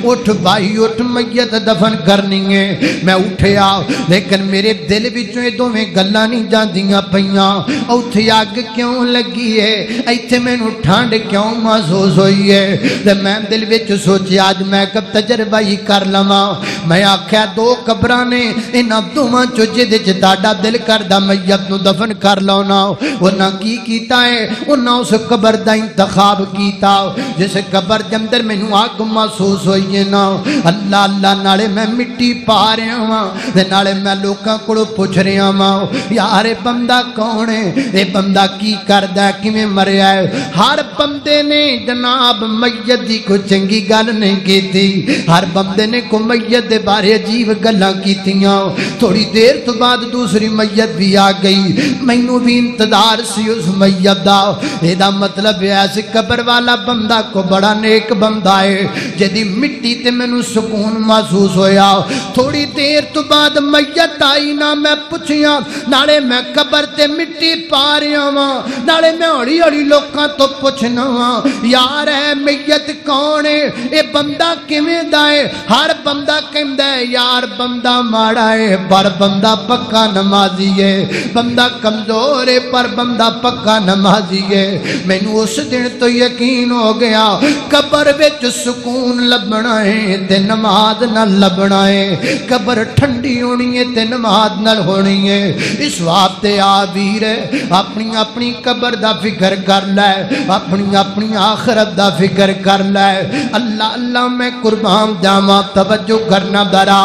اٹھ بھائی اٹھ میت دفن کرنی ہے میں اٹھیا لیکن میرے دل وچوں اے دوویں گلاں نہیں جاندیاں پیاں اوتھے اگ کیوں لگی ہے ایتھے مینوں ٹھنڈ کیوں محسوس ہوئی ہے تے میں دل وچ سوچیا اج میں کب تجربہ ہی کر لواں میں آکھیا دو قبراں نے انہاں دوواں چوں جدے چ تہاڈا دل کردا میت نو دفن کر لاؤنا انہاں کی کیتا ہے انہاں اس قبر دا انتخاب کیتا جس قبر دے اندر مینوں اگ محسوس ہوئی ہے نا اللہ اللہ نالے میں مٹی پا رہا ہاں تے نالے میں لوکاں کولوں پوچھ رہا ہاں یار اے بندہ کون ہے اے بندہ کی کردا ہے کیویں مریا ہے ہر بندے نے جناب میت دی کوئی چنگی گل نہیں کیتی ہر بندے نے کوئی میت دے بارے عجیب گلاں کیتیاں تھوڑی دیر تو بعد دوسری میت بھی آ گئی مینوں بھی انتظار سی اس میت دا ایدا مطلب ایسے قبر والا بندہ کو بڑا نیک بندہ ہے جدی مٹی تے مینوں سکون محسوس ہویا تھوڑی دیر تو بعد میت آئی نہ میں پوچھیاں نالے میں قبر تے مٹی پا رہا ہاں نالے میں ہولی ہولی لوکاں تو پوچھنا ہاں یار ہے میت کون ہے اے بندہ کیویں دا ہے ہر بندہ کہندا ہے یار بندہ ماڑا ہے پر بندہ پکا نمازی ہے بندہ کمزور ہے پر بندہ پکا نمازی ہے مینوں اس دن تو یقین ہو گیا قبر وچ سکون لبنا ہے تے نماز نہ لبنا ہے قبر ٹھنڈی ہونی ہے تے نماز نہ ہونی ہے اس واسطے آ ویر اپنی اپنی قبر دا فکر کر لے اپنی اپنی آخرت دا فکر کر لے اللہ اللہ میں قربان جاواں توجہ کرنا درا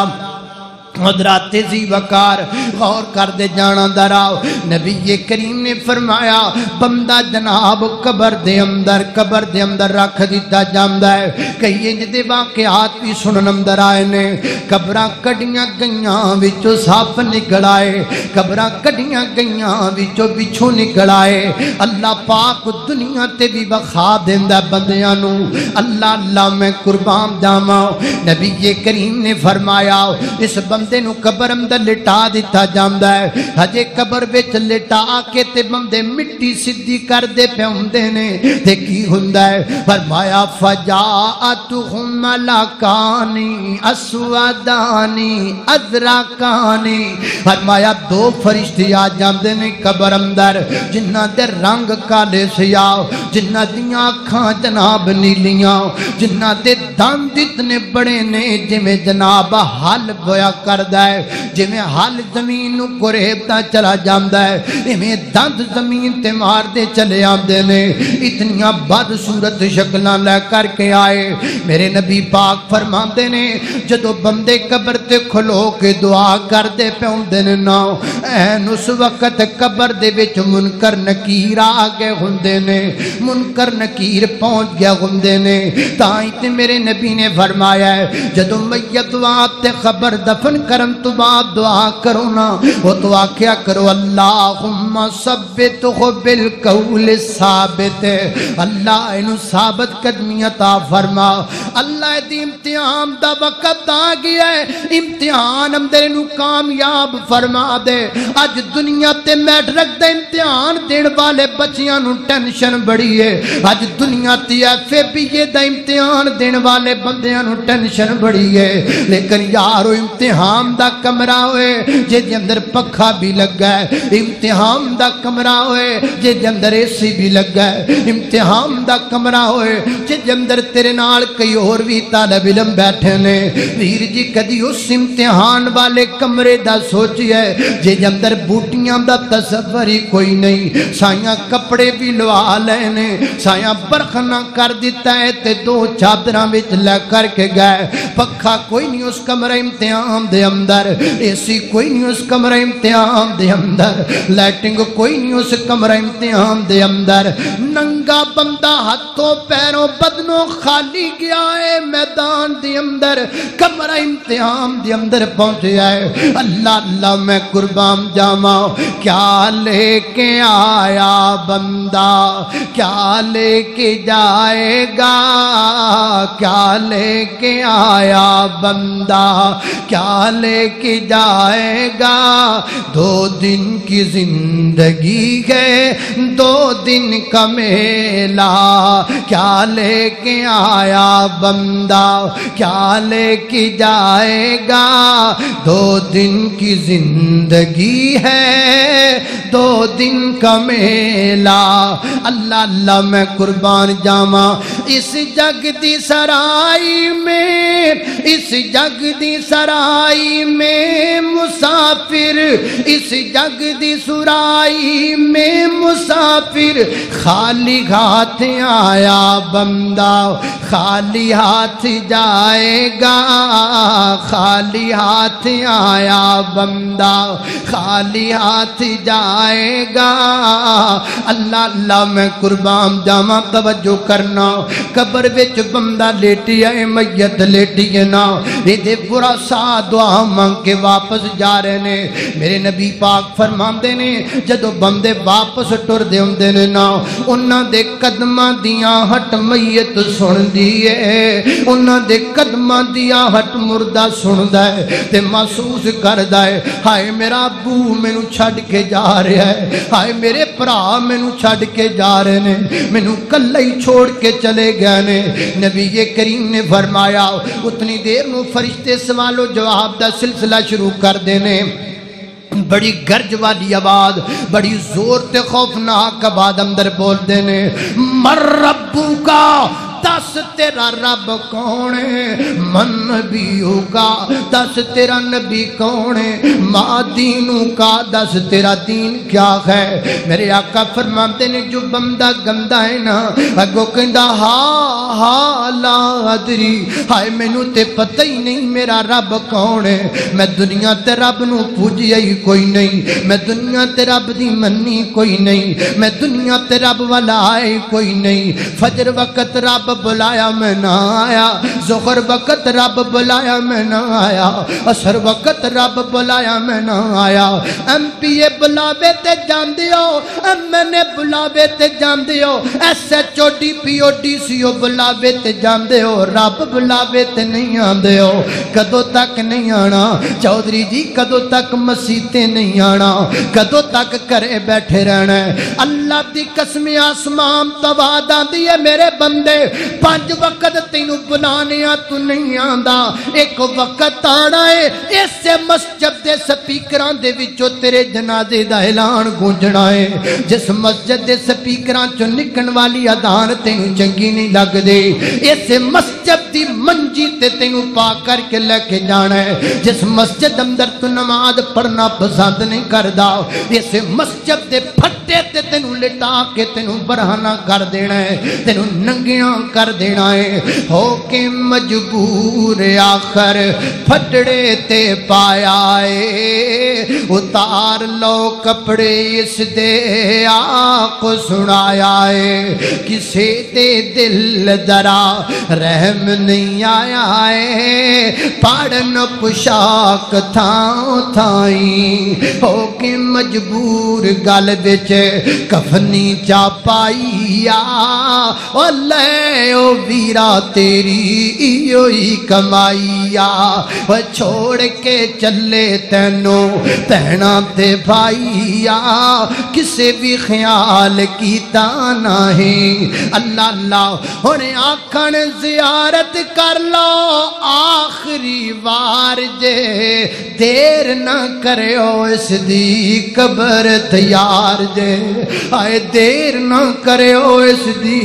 حضرات ذی وقار غور کر دے جانا دراؤ نبی کریم نے فرمایا بندہ جناب قبر دے اندر رکھ دیتا جاندا ہے کئی انج دے واقعات بھی سنن اندر آئے نے قبراں کڈیاں گئیاں وچوں سپ نکل آئے قبراں کڈیاں گئیاں وچوں بچھو نکل آئے اللہ پاک دنیا تے بھی بخا دیندا بندیاں نو اللہ اللہ میں قربان جاواں نبی کریم نے فرمایا اس بندے نو قبر اندر لٹا دیتا جاندا ہے ہجے قبر وچ لٹا کے تے بندے مٹی سیدھی کر دے پے ہوندے نے تے کی ہوندا ہے فرمایا فجاءتہم ملکانی اسودانی ازرقانی فرمایا دو فرشتے آ جاندے نے قبر اندر جنہاں دے رنگ کالے سیاہ جنہاں دیاں اکھاں جناب نیلیاں جنہاں دے دند اتنے بڑے نے جویں جناب حل بویا کردا ہے جویں حل زمین نو کوریبتا چلا جاندا ہے ایویں دند زمین تے مار دے چلے آندے نے اتنیاں بد صورت شکلاں لے کر کے آئے میرے نبی پاک فرماندے نے جدو بندے قبر تے کھلو کے دعا کر دے پے ہوندے نے نا این اس وقت قبر دے وچ منکر نکیر آ گئے ہوندے نے منکر نکیر پہنچ گیا ہوندے نے تاں تے میرے نبی نے فرمایا ہے جدو میت وات تے خبر دفن کرن تو بعد دعا کرو نا وہ تو آکھیا کرو اللہم ثبتہ بالقول ثابت اللہ انہوں ثابت قدمی عطا فرما اللہ دی امتحان دا وقت آ گیا ہے امتحان اندر انہوں کامیاب فرما دے اج دنیا تے میٹرک دا امتحان دین والے بچیاں نوں ٹینشن بڑی ہے اج دنیا تے ایف اے بی اے دا امتحان دین والے بندیاں نوں ٹینشن بڑی ہے لیکن یارو امتحان دا کمرہ ہوئے جے دے اندر پکھا بھی لگا ہے امتحان دا کمرہ ہوئے جے دے اندر اے سی بھی لگا ہے امتحان دا کمرہ ہوئے جے دے اندر تیرے نال کئی اور بھی طالب علم بیٹھے نے ویر جی کدی اس امتحان والے کمرے دا سوچی ہے جے دے اندر بوٹیاں دا تصور ہی کوئی نہیں سائیاں کپڑے بھی لوا لینے سائیاں برخنا کر دیتا ہے تے دو چادراں وچ لے کر کے گئے پکھا کوئی نہیں اس کمرہ امتحان دے اندر اے سی کوئی نہیں اس کمرہ امتحان دے اندر لائٹنگ کوئی نہیں اس کمرہ امتحان دے اندر ننگا بندہ ہاتھوں پیروں بدنوں خالی گیا ہے میدان دے اندر کمرہ امتحان دے اندر پہنچیا ہے اللہ اللہ میں قربان جاواں کیا لے کے آیا بندہ کیا لے کے جائے گا کیا لے کے آیا بندہ کیا لے کے جائے گا دو دن کی زندگی ہے دو دن کا میلہ کیا لے کے آیا بندہ کیا لے کے جائے گا دو دن کی زندگی ہے دو دن کا میلہ اللہ اللہ میں قربان جاواں اس جگ دی سرائی میں اس جگ دی سرائی میں مسافر اس جگ دی سرائی میں مسافر خالی ہاتھ آیا بندہ خالی ہاتھ جائے گا، خالی ہاتھ آیا بندہ خالی ہاتھ جائے گا۔ اللہ اللہ میں قربان جاواں، توجہ کرنا، قبر وچ بندہ لیٹی ہے، میت لیٹی ہے نا، یہ برا سا دعا مانگ کے واپس جا رہے نے۔ میرے نبی پاک فرماندے نے جدو بندے واپس ٹر دے ہوندے نے نا، انہاں دے قدماں دیاں ہٹ میت سن دی ہے، انہاں دے قدماں دیاں ہٹ مردہ سندا ہے تے محسوس کردا ہے، ہائے میرا ابو مینوں چھڈ کے جا رہا ہے، ہائے میرے بھرا مینوں چھڈ کے جا رہے نے، مینوں کلا ہی چھوڑ کے چلے گئے نے۔ نبی کریم نے فرمایا اتنی دیر نو فرشتے سوال و جواب دا سلسلہ شروع کر دینے، بڑی گرج والی آواز، بڑی زور تے خوفناک آواز اندر بول دینے، مر ربو کا، دس تیرا رب کون ہے، من نبیوں کا، دس تیرا نبی کون ہے، ما دینوں کا، دس تیرا دین کیا ہے۔ میرے آقا فرماتے نے جو بندہ گندہ ہے نا، اگو کہندا ہا لا ادری، ہائے مینوں تے پتہ ہی نہیں میرا رب کون ہے، میں دنیا تے رب نو پوجیا ہی کوئی نہیں، میں دنیا تے رب دی منی کوئی نہیں، میں دنیا تے رب والا آئے کوئی نہیں۔ فجر وقت رب بلایا میں نہ آیا، ظہر وقت رب بلایا میں نہ آیا، عصر وقت رب بلایا میں نہ آیا۔ ایم پی اے بلاوے تے جاندے ہو، ایم این اے بلاوے تے جاندے ہو، S H O D P O D C O بلاوے تے جاندے ہو، رب بلاوے تے نہیں آندے ہو۔ کدو تک نہیں آنا چودھری جی، کدو تک مسیطیں نہیں آنا، کدو تک کرے بیٹھے رہنا ہے۔ اللہ دی قسم آسمان تواد آندی ہے میرے بندے، 5 وقت تینوں بلانے تو نہیں آندا، ایک وقت آنا ہے اس مسجد دے سپیکراں دے وچوں تیرے جنازے دا اعلان گونجنا ہے۔ جس مسجد دے سپیکراں چوں نکلن والی اذان تینوں چنگی نہیں لگ دے، اس مسجد دی منجی تے تینوں پا کر کے لے کے جانا ہے۔ جس مسجد اندر تو نماز پڑھنا پسند نہیں کردا، اس مسجد دے پھٹے تے تینوں لٹا کے تینوں برہنہ کر دینا ہے، تینوں ننگیاں کر دینا ہے۔ ہو کے مجبور آخر پھٹڑے تے پایا ہے، اتار لو کپڑے اس دے آق سنایا ہے، کسے دے دل درا رحم نہیں آیا ہے، پاڑن پشاک تھاں تھائیں، ہو کے مجبور گل بچ کفنی چا پائیا، او لے او ویرا تیری ہوئی کمائیا، وہ چھوڑ کے چلے تینوں تہنا تے بھائیا، کسے بھی خیال کیتا نہیں۔ اللہ اللہ ہونے آکھن زیارت کر لو آخری وار جے، دیر نہ کریو اس دی قبر تیار جے، آئے دیر نہ کریو اس دی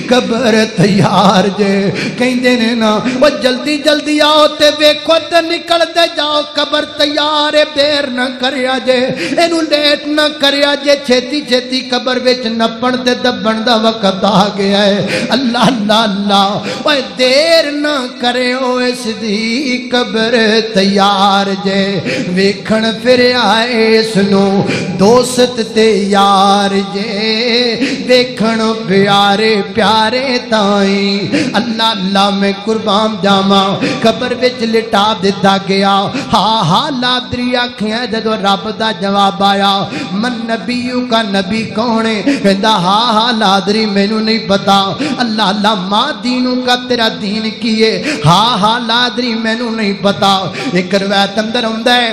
قبر تیار جے۔ کہیں دینے نا وہ جلدی جلدی آؤ تے ویکھو تے نکل دے جاؤ، قبر تیار ہے، دیر نہ کریا جے، اینو لیٹ نہ کریا جے، چھیتی چھیتی قبر وچ نپن تے دبن دا وقت آ گیا ہے۔ اللہ اللہ اللہ وہ دیر نہ کریو اس دی قبر تیار جے، ویکھن پھر آئے سنو دوست تے یار جے، ویکھن پیارے پیارے تائیں۔ اللہ اللہ میں قربان جاواں، قبر وچ لٹا دتا گیا، ہاں ہاں لادری آکھیاں جدو رب دا جواب آیا، من نبیوں کا نبی کون ہے؟ کہندا ہاں ہاں لادری مینوں نہیں پتا۔ اللہ اللہ ماں دینوں کا تیرا دین کیے؟ ہاں ہاں لادری مینوں نہیں پتا۔ ایک روایت اندر ہوندا ہے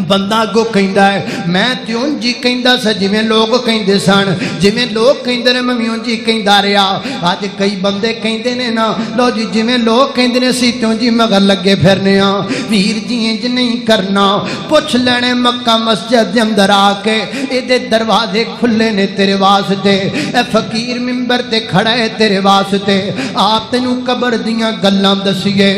بندہ گو کہندا ہے میں تیوں جی کہندا سا جویں لوگ کہندے سن، جویں لوگ کہندے نے میں میوں جی کہندا رہیا۔ اج کئی بندے کہندے نے نا لو جی جویں لوگ کہندے نے سی تیوں جی مگر لگے پھرنے ہاں۔ ویر جی انج نہیں کرنا، پوچھ لینے مکہ مسجد دے اندر آ کے، اے دے دروازے کھلے نے تیرے واسطے، اے فقیر منبر تے کھڑا ہے تیرے واسطے۔ آپ تینوں قبر دیاں گلاں دسیے،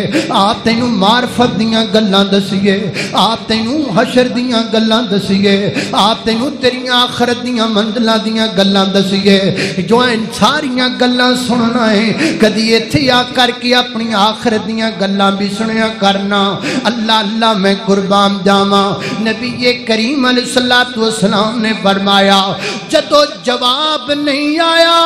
آپ تینوں معرفت دیاں گلاں دسیے، آپ تینوں حشر دیاں گلاں دسیے آپ تینوں تیریاں آخرت دیاں منزلاں دیاں گلاں دسیے جو ان ساریاں گلاں سننا ہے کدی ایتھے آ کر کے اپنی آخرت دیاں گلاں بھی سنیا کرنا اللہ اللہ میں قربان جاواں نبی کریم علیہ السلام نے فرمایا جدو جواب نہیں آیا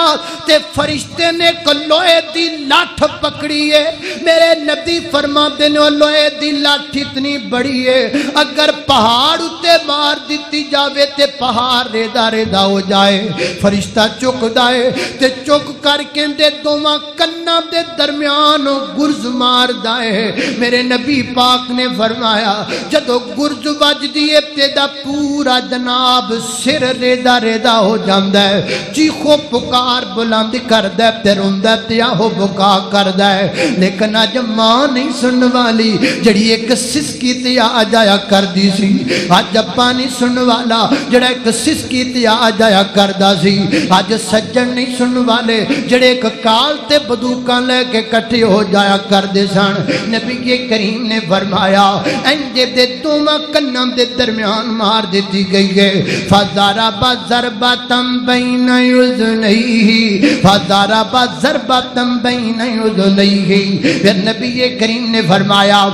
تے فرشتے نے ایک لوہے دی لاٹھ پکڑی ہے میرے نبی فرماتے نے لوہے دی لاٹھ اتنی بڑی ہے اگر پہاڑ اتے مار دیتی جاوے تے پہاڑ ریدا ریدا ہو جائے فرشتہ چک دائے تے چک کر کے دے دوواں کناں دے درمیان گرز مار دائے میرے نبی پاک نے فرمایا جدو گرز بج دی ابتدا پورا جناب سر ریدا ریدا ہو جاندا ہے چیخو پکار بلند کردہ ہے تے روندہ تے آہو بکا کردہ ہے لیکن آج ماں نہیں سن والی جڑی ایک سسکی تے آ جایا کر دی سی آج ابا نہیں سن والا جڑا ایک سسکی تے آ جایا کردہ سی آج سجن نہیں سن والے جڑے ایک کال تے بدوکاں لے کے کٹھے ہو جایا کر دے سن نبی کریم نے فرمایا انجے دے دوما کنم دے درمیان مار دیتی گئی ہے فَضَرَبَ ضَرْبَةً بَيْنَ يُذْنَيْهِ فَضَرَبَ ضَرْبَةً بَيْنَ يُذْنَيْهِ پھر نبی کریم نے فرمایا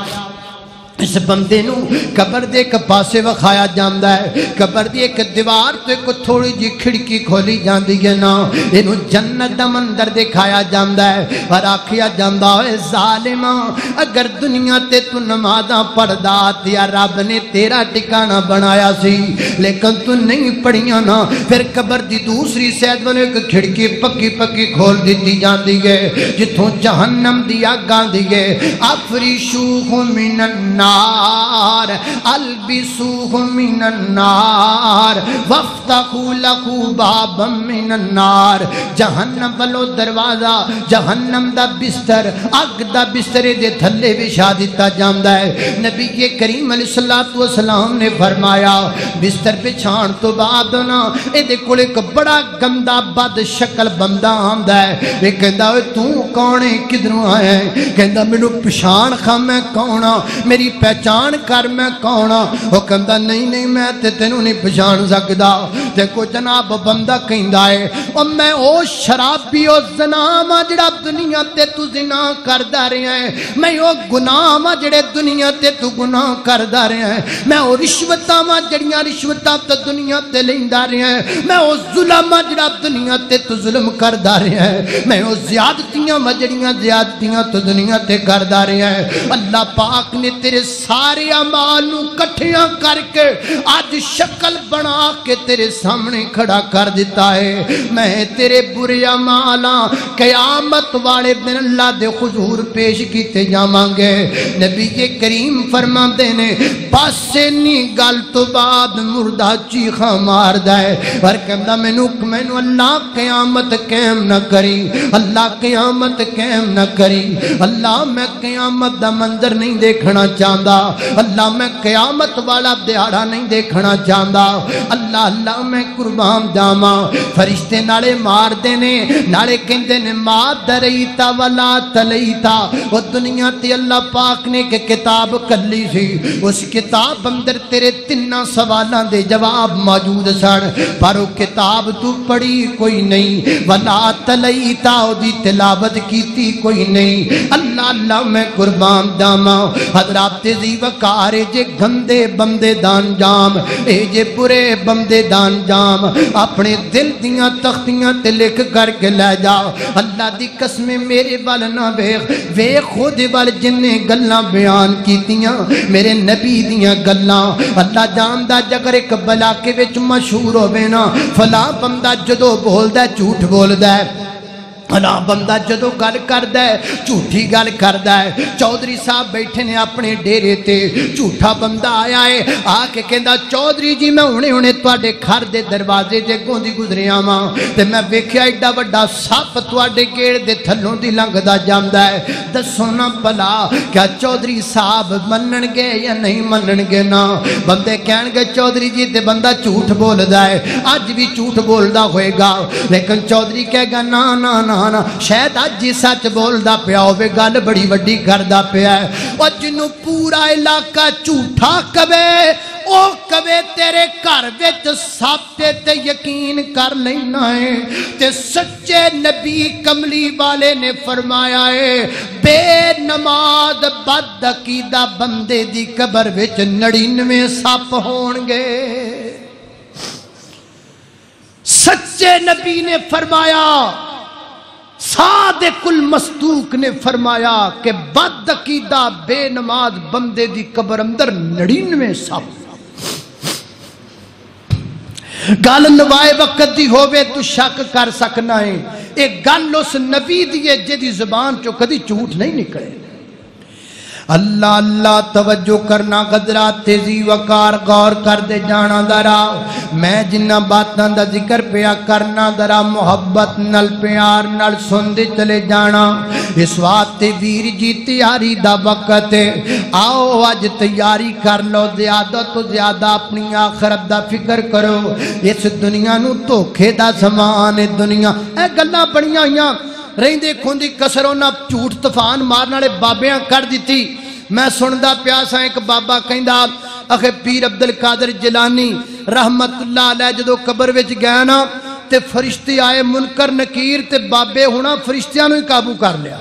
اس بندے نو قبر دے ایک پاسے وکھایا جاندا ہے قبر دی ایک دیوار تو ایک تھوڑی جی کھڑکی کھولی جاندی ہے نا اینو جنت دا منظر دکھایا جاندا ہے اور آکھیا جاندا ہے ظالماں اگر دنیا تے تو نمازاں پڑھدا تے رب نے تیرا ٹھکانہ بنایا سی لیکن تو نہیں پڑھیاں نا پھر قبر دی دوسری سائیڈ والے ایک کھڑکی پکی پکی کھول دیتی جاندی ہے جتھوں جہنم دی آگ آندی ہے افریشوہ من النار البسوہ من النار وفتحوا لہو بابا من النار جہنم والو دروازہ جہنم دا بستر اگ دا بسترے دے تھلے بچھا دیتا جاندا ہے نبی کریم علیہ السلام نے فرمایا بستر بچھان تو بعد نا اے دے کول ایک بڑا گندا بد شکل بندہ آندا ہے اے کہندا اے تو کون ہے کدھروں آیا ہے کہندا مینوں پہچان کھا میں کون ہاں میری پہچان کر میں کون ہاں وہ کہندا نہیں نہیں میں تے تینوں نہیں پہچان سکدا دیکھو جناب بندہ کہندا ہے او میں او شرابی او زنام جڑا دنیا تے تو زنا کردا رہیا ہے میں او گناہ جڑے دنیا تے تو گناہ کردا رہیا ہے میں او رشوتاں جڑیاں رشوتاں تے دنیا تے لیندا رہیا ہے میں او ظلم جڑا دنیا تے تو ظلم کردا رہیا ہے میں او زیادتیاں جڑیاں زیادتیاں تو دنیا تے کردا رہیا ہے اللہ پاک نے تیرے سارے اعمال کٹھیاں کر کے آج شکل بنا کے تیرے سامنے کھڑا کر دیتا ہے میں تیرے برے اعمالاں قیامت والے دن اللہ دے حضور پیش کیتے جاواں گے نبی کریم فرماندے نے بس نہیں گل تو بعد مردہ چیخاں ماردا ہے پر کہندا مینوں اللہ قیامت قائم نہ کری اللہ قیامت قائم نہ کری اللہ میں قیامت دا منظر نہیں دیکھنا چاہتا اللہ میں قیامت والا دیہڑا نہیں دیکھنا چاہتا اللہ اللہ میں قربان جاواں فرشتے نالے مار دینے نالے کہندے نے ما دریتا ولا تلیتا وہ دنیا تے اللہ پاک نے کہ کتاب کلی سی اس کتاب اندر تیرے تیناں سوالاں دے جواب موجود سن پر وہ کتاب تو پڑھی کوئی نہیں ولا تلیتا دی تلاوت کیتی کوئی نہیں اللہ اللہ میں قربان جاواں حضرات زی وقارے جے گندے بندے دان جام اے جے برے بندے دان جام اپنے دل دیاں تختیاں تے لکھ کر کے لے جا اللہ دی قسم میرے وال نہ ویکھ خود وال جننے گلاں بیان کیتیاں میرے نبی دیاں گلاں اللہ جاندا جگر ایک بلاکے وچ مشہور ہوے نا فلاں بندہ جدو بولدا ہے جھوٹ بولدا ہے فلاں بندہ جدو گل کردا ہے جھوٹی گل کردا ہے چودھری صاحب بیٹھے نے اپنے ڈیرے تے جھوٹا بندہ آیا ہے آ کے کہندا چودھری جی میں ہنے تواڈے گھر دے دروازے تے اگوں دی گزریا واں تے میں ویکھیا ایڈا وڈا سپ تواڈے گیڑ دے تھلوں دی لنگدا جاندا ہے دسو نا بھلا کیا چودھری صاحب منن گے یا نہیں منن گے نا بندے کہن گے چودھری جی تے بندہ جھوٹ بولدا ہے اج بھی جھوٹ بولدا ہوئے گا لیکن چودھری کہے گا نا نا نا شاید آج جی سچ بولدا پیا ہوے گل بڑی وڈی کردا پیا ہے اور جنوں پورا علاقہ جھوٹا کہے او کبے تیرے گھر وچ سپ تے یقین کر لینا ہے تے سچے نبی کملی والے نے فرمایا ہے بے نماز بد عقیدہ بندے دی قبر وچ 99 سپ ہون گے۔ سچے نبی نے فرمایا، صادق المصدوق نے فرمایا کہ بد عقیدہ بے نماز بندے دی قبر اندر 99 سپ۔ گل نوائے وقت دی ہووے تو شک کر سکنا ہے، ایک گل اس نبی دی ہے جدی زبان چو کدی جھوٹ نہیں نکلے۔ اللہ اللہ توجہ کرنا قدرہ تیزی وقار غور کر دے جانا درا، میں جنہ باتاں دا ذکر پیا کرنا درا محبت نل پیار نل سن دے چلے جانا۔ اس واسطے ویر جی تیاری دا وقت ہے، آؤ آج تیاری کر لو، زیادہ تو زیادہ اپنی آخرت دا فکر کرو۔ اس دنیا نو دھوکھے دا زمان ہے، دنیا اے گلاں بڑیاں ہویاں رہندے کھوندی کسروں نہ جھوٹ طوفان مارن والے بابیاں کر دیتی۔ میں سندا پیا سا ایک بابا کہندا اخے پیر عبد القادر جیلانی رحمت اللہ علیہ جدو قبر وچ گیا نا تے فرشتے آئے منکر نکیر تے بابے ہونا فرشتیاں نو ہی قابو کر لیا،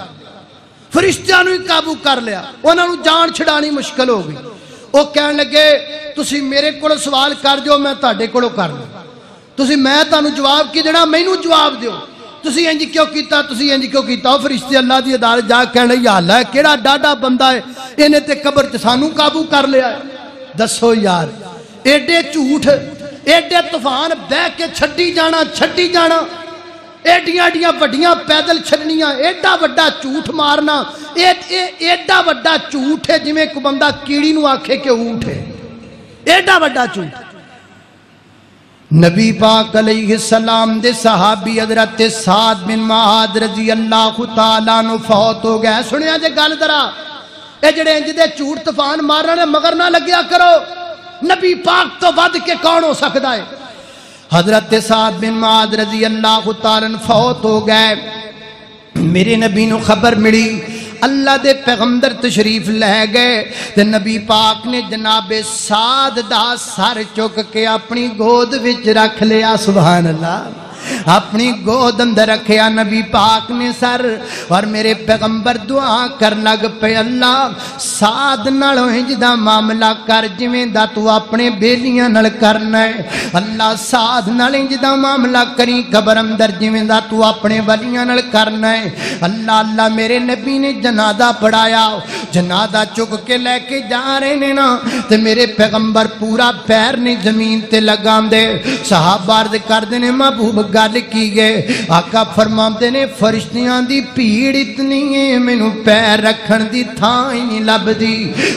فرشتیاں نو ہی قابو کر لیا، انہاں نو جان چھڑانی مشکل ہو گئی۔ وہ کہن لگے تسی میرے کولوں سوال کر جو میں تہاڈے کولوں کر لوں، تسی میں تانوں جواب کی دینا مینوں جواب دیو، تسی انج کیوں کیتا تسی انج کیوں کیتا۔ او فرشتے اللہ دی عدالت جا کہن لگے یا اللہ کیڑا ڈاڈا بندہ ہے انہیں تے قبر تے سانوں قابو کر لیا ہے۔ دسو یار ایڈے جھوٹ ایڈے طوفان بہ کے چھڈی جانا ایڈیاں ایڈیاں وڈیاں پیدل چھڈنیاں، ایڈا وڈا جھوٹ مارنا، ایڈا وڈا جھوٹ ہے جویں کوئی بندہ کیڑی نو آکھے کہ اونٹ ہے، ایڈا وڈا جھوٹ۔ نبی پاک علیہ السلام دے صحابی حضرت سعد بن معاذ رضی اللہ تعالیٰ نو فوت ہو گئے۔ سنیا جے گل ذرا اے جڑے انج دے جھوٹ طوفان مارنے مگر نہ لگیا کرو، نبی پاک تو ود کے کون ہو سکتا ہے۔ حضرت سعد بن معاذ رضی اللہ تعالیٰ نو فوت ہو گئے، میرے نبی نو خبر ملی، اللہ دے پیغمبر تشریف لے گئے تے نبی پاک نے جناب سعد دا سر چک کے اپنی گود وچ رکھ لیا، سبحان اللہ، اپنی گود اندر رکھیا نبی پاک نے سر، اور میرے پیغمبر دعا کر لگ پے اللہ سعد نالوں انج دا معاملہ کر جویں دا تو اپنے بیلیاں نال کرنا ہے، اللہ سعد نال انج دا معاملہ کری قبر اندر جویں دا تو اپنے ولیاں نال کرنا ہے۔ اللہ اللہ میرے نبی نے جنازہ پڑھایا، جنازہ چک کے لے کے جا رہے نے نا تے میرے پیغمبر پورا پیر نہیں زمین تے لگام دے، صحابہ عرض کر دے نے محبوب گل کی گئے، آقا فرماندے نے فرشتیاں دی بھیڑ اتنی ہے مینوں پیر رکھن دی تھاں ہی نہیں لبدی۔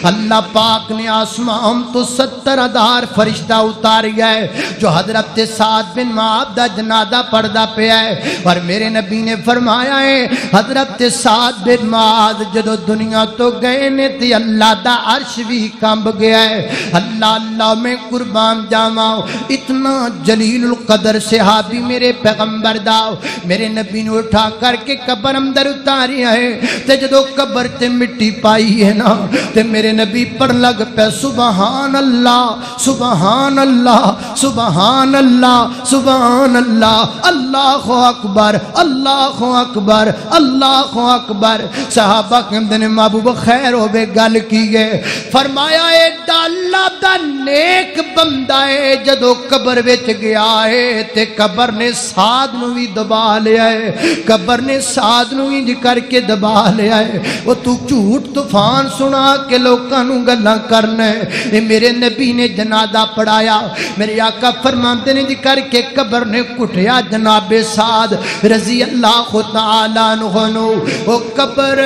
اللہ پاک نے آسمان تو 70,000 فرشتہ اتاریا ہے جو حضرت سعد بن معاذ دا جنازہ پڑھدا پیا ہے، اور میرے نبی نے فرمایا ہے حضرت سعد بن معاذ جدو دنیا تو گئے نے تے اللہ دا عرش بھی کمب گیا ہے۔ اللہ اللہ میں قربان جاواں، اتنا جلیل القدر صحابی میرے پیغمبر دا میرے نبی نے اٹھا کر کے قبر اندر اتاریا ہے تے جدو قبر تے مٹی پائی ہے نا تے میرے نبی پڑھ لگ پہ سبحان اللہ سبحان اللہ سبحان اللہ سبحان اللہ، اللہ اکبر اللہ اکبر اللہ اکبر۔ صحابہ کہندے نے محبوب خیر ہوے گل کی گئے، فرمایا ایڈا اللہ دا نیک بندہ ہے جدو قبر وچ گیا ہے تے قبر نے سعد نو بھی دبا لیا ہے، قبر نے سعد نو بھی کر کے دبا لیا ہے۔ وہ تو جھوٹ طوفان سنا کے لوکاں نو گلاں کرنا ہے، اے میرے نبی نے جنازہ پڑھایا، میرے آقا فرماندے نے کر کے قبر نے کٹیا جناب سعد رضی اللہ تعالیٰ عنہ نو، وہ قبر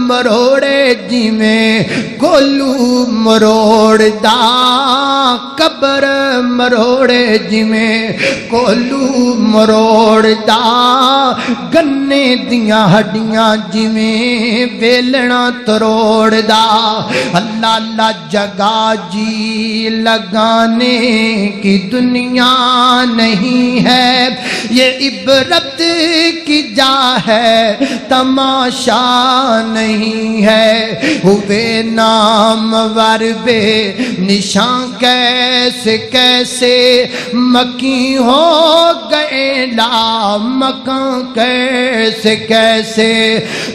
مروڑے جی میں گولو مروڑ دا، قبر مروڑے جی میں گولو مروڑ تروڑ دا گنے دیاں ہڈیاں جویں ویلنا تروڑ دا اللہ اللہ جگہ جی لگانے کی دنیا نہیں ہے یہ عبرت کی جا ہے تماشا نہیں ہے ہوئے نام ور بے نشان کیسے کیسے مکی ہو گئے لا مکان کیسے کیسے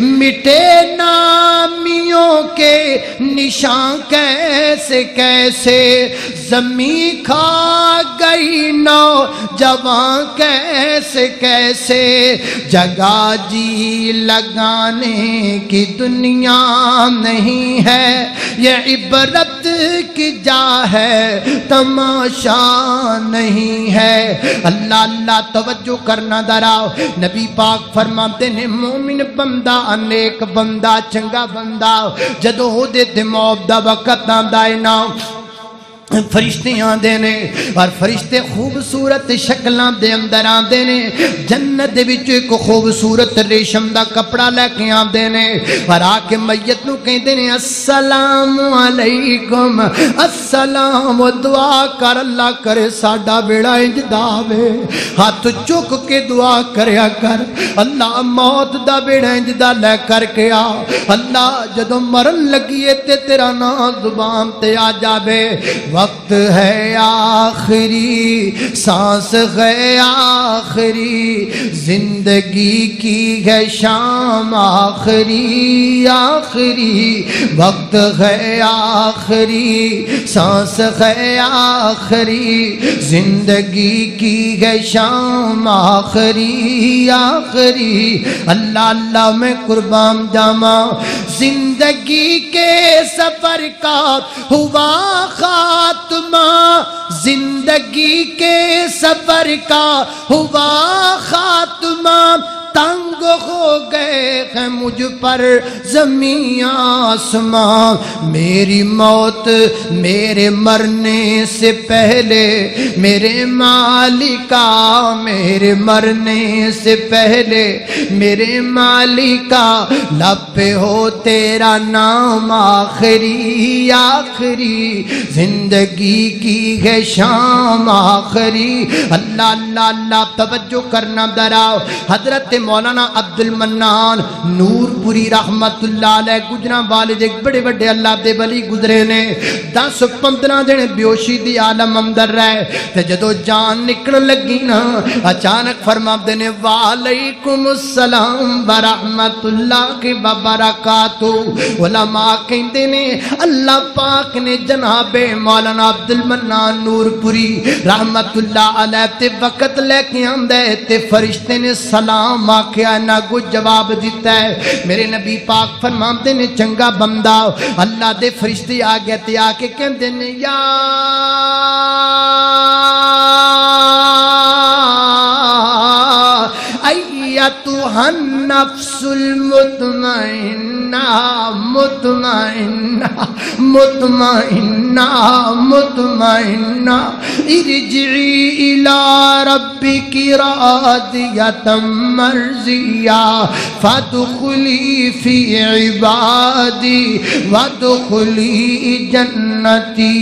مٹے نامیوں کے نشان کیسے کیسے زمین کھا گئی نوجوان کیسے کیسے جگہ جی لگانے کی دنیا نہیں ہے یہ عبرت کی جا ہے تماشا نہیں ہے اللہ اللہ توجہ کرنا دراؤ نبی پاک فرماتے ہیں مومن بندہ انیک بندہ چنگا بندہ جدو ہو دے موت دا وقت آندا ہے نا فرشتے آندے نے اور فرشتے خوبصورت شکلاں دے اندر آندے نے جنت دے وچ ایک خوبصورت ریشم دا کپڑا لے کے آندے نے اور آ کے میت نو کہندے نے السلام علیکم السلام دعا کر اللہ کرے ساڈا بیڑا انج داوے ہاتھ چک کے دعا کریا کر اللہ موت دا بیڑا انج دا لے کر کے آ اللہ جدوں مرن لگیے تے تیرا نام زبان تے آ جاوے وقت ہے آخری سانس ہے آخری زندگی کی ہے شام آخری آخری وقت ہے آخری سانس ہے آخری زندگی کی ہے شام آخری آخری اللہ اللہ میں قربان جاواں زندگی کے سفر کا ہوا خاتمہ زندگی کے سفر کا ہوا خاتمہ تنگ ہو گئے ہیں مجھ پر زمین آسمان میری موت میرے مرنے سے پہلے میرے مالکا میرے مرنے سے پہلے میرے مالکا لب پہ ہو تیرا نام آخری آخری زندگی کی ہے شام آخری اللہ اللہ اللہ توجہ کرنا دراؤ حضرت مولانا عبد المنان نور پوری رحمت اللہ علیہ گجران والد ایک بڑے بڑے اللہ دے ولی گزرے نے 10-15 دن بیوشی دی عالم اندر رہے تے جدو جان نکل لگی نا اچانک فرما دینے وعلیکم السلام ورحمت اللہ کی وبرکاتہ علماء کہندے نے اللہ پاک نے جناب مولانا عبد المنان نور پوری رحمت اللہ علیہ تے وقت لے کے آندے تے فرشتے نے سلام آکھیا نہ کوئی جواب دیتا ہے میرے نبی پاک فرماتے نے چنگا بندہ اللہ دے فرشتے آگے تے آکے کہندے نے یا ایتھا النفس المطمئنہ مطمئنہ مطمئنہ مطمئنہ ارجعی الی ربک راضیۃ مرضیہ فادخلی فی عبادی وادخلی جنتی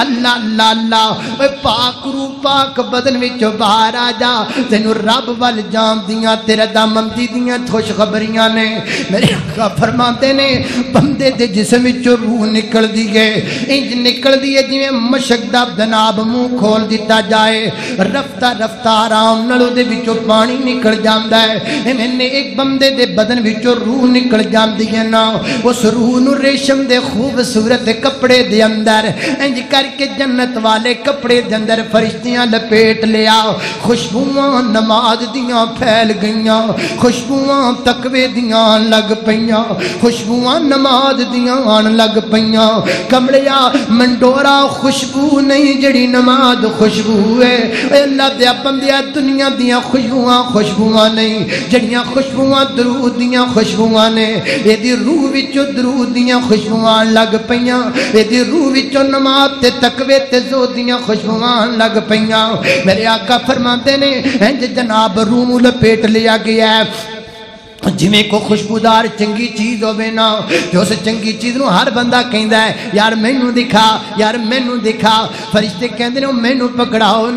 اللہ اللہ اللہ پاک رو پاک بدن وچ باہر آ جا تینوں رب ول جان دیاں تیرے دامندی دیاں خوشخبریاں نے میرے آقا فرماتے نے بندے دے جسم وچ روح نکل دی ہے انج نکل دی ہے جویں مشک دا جناب منہ کھول دیتا جائے رفتہ رفتہ آرام نال دے وچوں پانی نکل جاندا ہے میں نے ایک بندے دے بدن وچوں روح نکل جاندی ہے نا اس روح نو ریشم دے خوبصورت کپڑے دے اندر انج کر کے جنت والے کپڑے دے اندر فرشتیاں لپیٹ لیا خوشبوواں نماز دیاں پھیل گئیاں خوشبوواں تقوی دیاں لگ پیاں خوشبوواں نماز دیاں آن لگ پیاں کمڑیا منڈورا خوشبو نہیں جڑی نماز خوشبو ہے اے اللہ دیا بندیا دنیا دیاں خوشبوواں نہیں جڑیاں خوشبوواں درود دیاں خوشبوواں نے اے دی روح وچوں درود دیاں خوشبوواں لگ پیاں اے دی روح وچوں نماز تے تقوی لگے تے زودیاں خوشبوان لگ پیاں میرے آقا فرماتے نے انج جناب روح لپیٹ لیا گیا ہے جویں کو خوشبودار چنگی چیز ہوے نا تے اس چنگی چیز نو ہر بندہ کہندا ہے یار مینوں دکھا یار مینوں دکھا فرشتے کہندے نے مینوں پکڑاؤ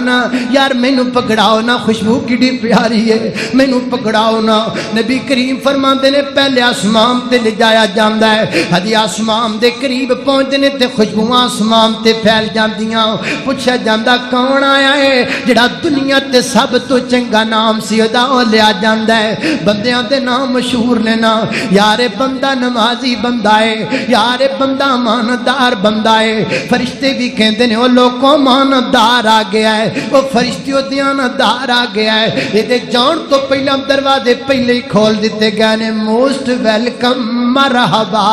نا یار مینوں پکڑاؤ نا خوشبو کیڑی پیاری ہے مینوں پکڑاؤ نا نبی کریم فرماندے نے پہلے آسمان تے لے جایا جاندا ہے ہدی آسمان دے قریب پہنچدے نے تے خوشبوواں آسمان تے پھیل جاندیاں پوچھا جاندا کون آیا ہے جڑا دنیا تے سب تو چنگا نام سی ادا لیا بندیاں دے نام مشہور نے نا یار بندہ نمازی بندہ ہے یار بندہ ماندار بندہ ہے فرشتے بھی کہندے نے او لوگوں ماندار آ گیا ہے او فرشتیوں دیانتدار آ گیا ہے یہ جان تو پہلے دروازے پہلے ہی کھول دیتے گئے نے موسٹ ویلکم مرحبا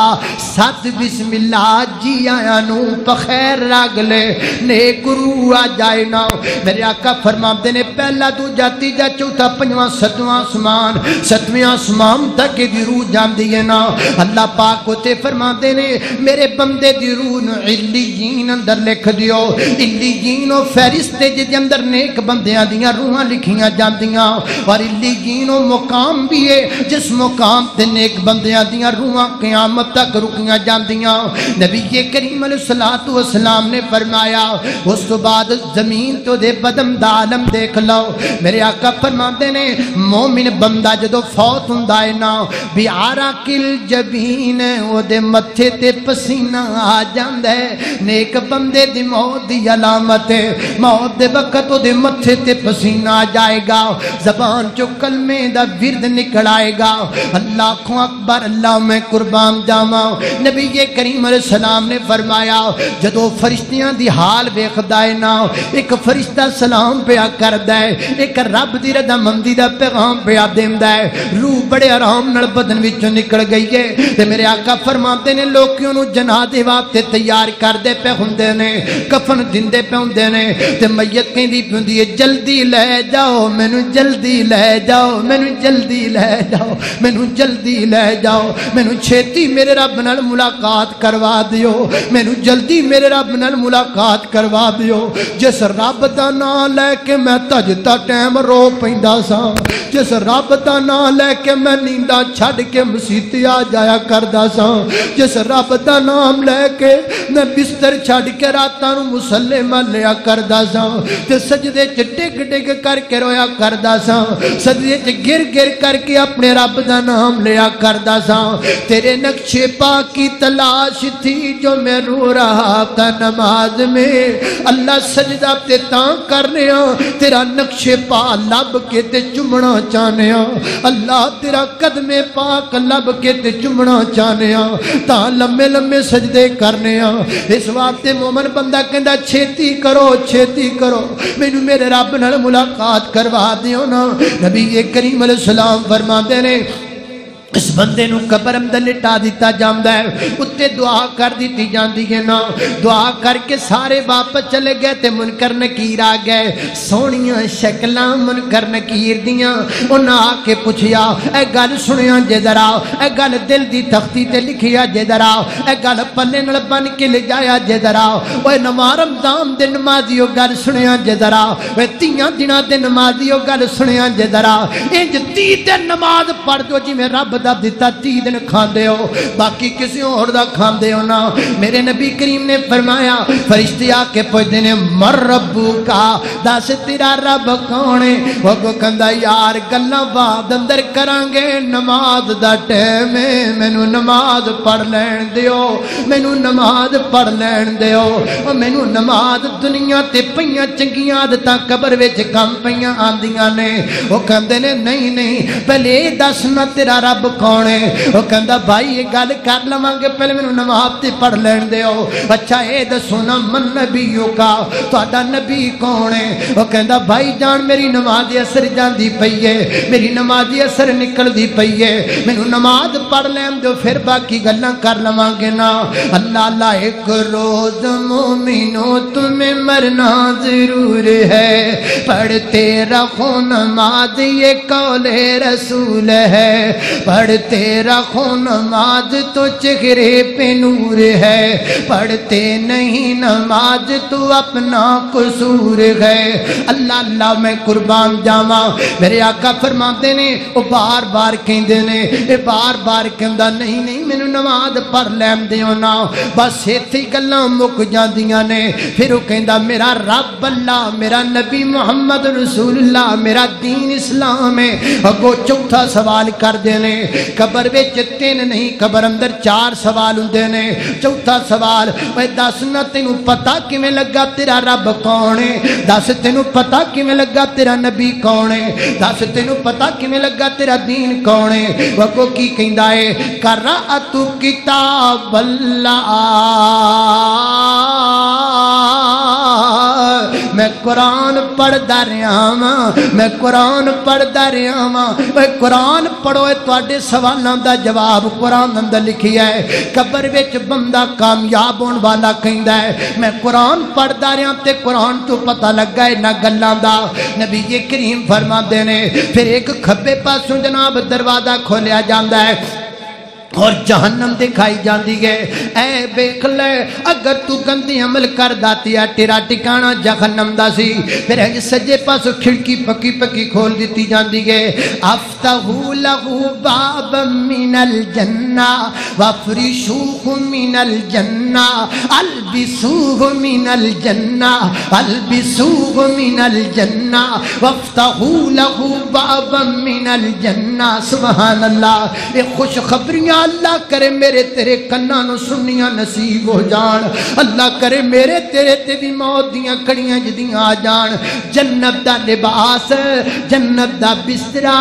سات بسم اللہ جی آیا نو پخیر راگلے نیک روح آ جائے نا میرے آقا فرماتے نے پہلا دوجا تیجا چوتھا پنجواں ستواں آسمان ستویں آسمان تک دی روح جاندی ہے نا اللہ پاک ہوتے فرماتے نے میرے بندے دی روح نو علیین اندر لکھ دیو علیین و فہرستے جدی اندر نیک بندیاں دیاں روحاں لکھیاں جاندیاں اور علیین و مقام بھی ہے جس مقام تے نیک بندیاں دیاں روحاں قیامت تک رکیاں جاندیاں نبی کریم علیہ السلام نے فرمایا اس تو بعد زمین تو دے بدم دا عالم دیکھ لو میرے آقا فرماتے نے مومن بندہ جدو فوت ہوندائے نا بیارا کل جبین او دے متھے تے پسینہ آ جاندے نیک بندے دی موت دی علامت ہے موت دے وقت او دے متھے تے پسینہ آ جائے گا زبان چو کلمے دا ورد نکل آئے گا اللہ کو اکبر اللہ میں قربان جاواں نبی کریم علیہ السلام نے فرمایا جدو فرشتیاں دی حال ویکھدا ہے نا ایک فرشتہ سلام پیا کردا ہے ایک رب دی رضا مندی دا پیغام پیا دیندا ہے روح بڑے آرام نال بدن وچوں نکل گئی ہے تے میرے آقا فرماتے نے لوکیوں نو جنازے واسطے تیار کردے پے ہوندے نے کفن دیندے پے ہوندے نے تے میت کہندی پیندی ہے جلدی لے جاؤ مینوں جلدی لے جاؤ مینوں جلدی لے جاؤ مینوں جلدی لے جاؤ مینوں چھیتی میرے رب نال ملاقات کروا دیو مینوں جلدی میرے رب نال ملاقات کروا دیو جس رب دا نام لے کے میں تجتا ٹائم رو پیندا سا جس رب دا نام لے کے میں نیندہ چھڑ کے مسیتی آ جایا کردا سا جس رب دا نام لے کے میں بستر چھڑ کے راتاں نو مسلے ملیا کردا سا تے سجدے چ ڈگ ڈگ کر کے رویا کردا سا سجدے چ گر گر کر کے اپنے رب دا نام لیا کردا سا تیرے نقشے پاک کی تلاش تھی جو میں رو رہا تھا نماز میں اللہ سجدہ تے تاں کرنے تیرا نقشے پا لب کے تے چمنا چاہنے اللہ تیرا قدم پاک لب کے تے چمنا چاہنے تا لمبے لمبے سجدے کرنے اس واسطے مومن بندہ کہندا چھیتی کرو مینوں میرے رب نال ملاقات کروا دیو نا نبی کریم علیہ السلام فرماتے نے اس بندے نو قبر اندر لٹا دیتا جاندا ہے اتے دعا کر دیتی جاندی ہے نا دعا کر کے سارے واپس چلے گئے تے منکر نکیر آ گئے سونیاں شکلاں منکر نکیر دیاں انہاں آ کے پوچھیا اے گل سنیا جے ذرا اے گل دل دی تختی تے لکھیا جے ذرا اے گل پلے نال بن کے لے جایا جے ذرا اوے نماز رمضان دے نمازیو گل سنیا جے ذرا اوے 30 دناں دے نمازیو گل سنیا جے ذرا انج 30 دن نماز پڑھ دو جویں رب دا دیتا 30 دن کھاندے ہو باقی کسی اور دا کھاندے ہو نا میرے نبی کریم نے فرمایا فرشتے آ کے پوچھتے نے مر ربو کا دس تیرا رب کون ہے وہ کو کہندا یار گلاں بعد اندر کرانگے نماز دا ٹائم ہے مینوں نماز پڑھ لین دیو مینوں نماز پڑھ لین دیو مینوں نماز دنیا تے پیاں چنگیاں عادتاں قبر وچ کم پیاں آندیاں نے وہ کہندے نے نہیں پہلے دس نہ تیرا رب کون ہے وہ کہندا بھائی یہ گل کر لواں گے پہلے مینوں نماز تے پڑھ لین دیو اچھا اے دسو نا من نبیوں کا تہاڈا نبی کون ہے وہ کہندا بھائی جان میری نماز اثر جاندی پئی ہے میری نماز اثر نکلدی پئی ہے مینوں نماز پڑھ لین دیو پھر باقی گلاں کر لواں گے نا اللہ ایک روز مومنوں تمہیں مرنا ضرور ہے پڑھتے رہو نماز یہ قول رسول ہے پڑھتے رکھو نماز تو چہرے پہ نور ہے، پڑھتے نہیں نماز تو اپنا قصور ہے۔ اللہ اللہ میں قربان جاواں، میرے آقا فرماتے نے وہ بار بار کہندے نے، اے بار بار کہندا نہیں مینوں نماز پڑھ لین دیو نا، بس ایتھے گلاں مک جاندیاں نے۔ پھر وہ کہندا میرا رب اللہ، میرا نبی محمد رسول اللہ، میرا دین اسلام ہے۔ اگو چوتھا سوال کر دینے، قبر وچ 3 نہیں قبر اندر 4 سوال ہوندے نے۔ چوتھا سوال، اے دس نا تینوں پتہ کیویں لگا تیرا رب کون ہے؟ دس تینوں پتہ کیویں لگا تیرا نبی کون ہے؟ دس تینوں پتہ کیویں لگا تیرا دین کون ہے؟ اگو کی کہندا ہے قرأت کتاب اللہ، میں قرآن پڑھدا رہا ہاں، میں قرآن پڑھدا رہا ہاں۔ اے قرآن پڑھو، تواڈے سوالاں دا جواب قرآن اندر لکھیا ہے۔ قبر وچ بندہ کامیاب ہون والا کہندا ہے میں قرآن پڑھدا رہا تے قرآن تو پتہ لگا ہے نہ گلاں دا۔ نبی کریم فرماندے نے پھر ایک کھبے پاسوں جناب دروازہ کھولیا جاندا ہے اور جہنم دکھائی جاندی ہے۔ اے بیک لے اگر تو گندی عمل کر داتی ہے تیرا ٹکانا جہنم دا سی۔ پھر ہے سجے پاس کھڑکی پکی کھول دیتی جاندی ہے۔ افتحوا لہو بابا من الجنہ وفرشوہ من الجنہ البسوہ من الجنہ البسوہ من الجنہ وافتحوا لہو بابا من الجنہ۔ سبحان اللہ، یہ خوشخبریاں اللہ کرے میرے تیرے کناں نو سنیاں نصیب ہو جان، اللہ کرے میرے تیرے تے بھی موت دیاں کڑیاں جدیاں آ جان۔ جنت دا لباس، جنت دا بسترا،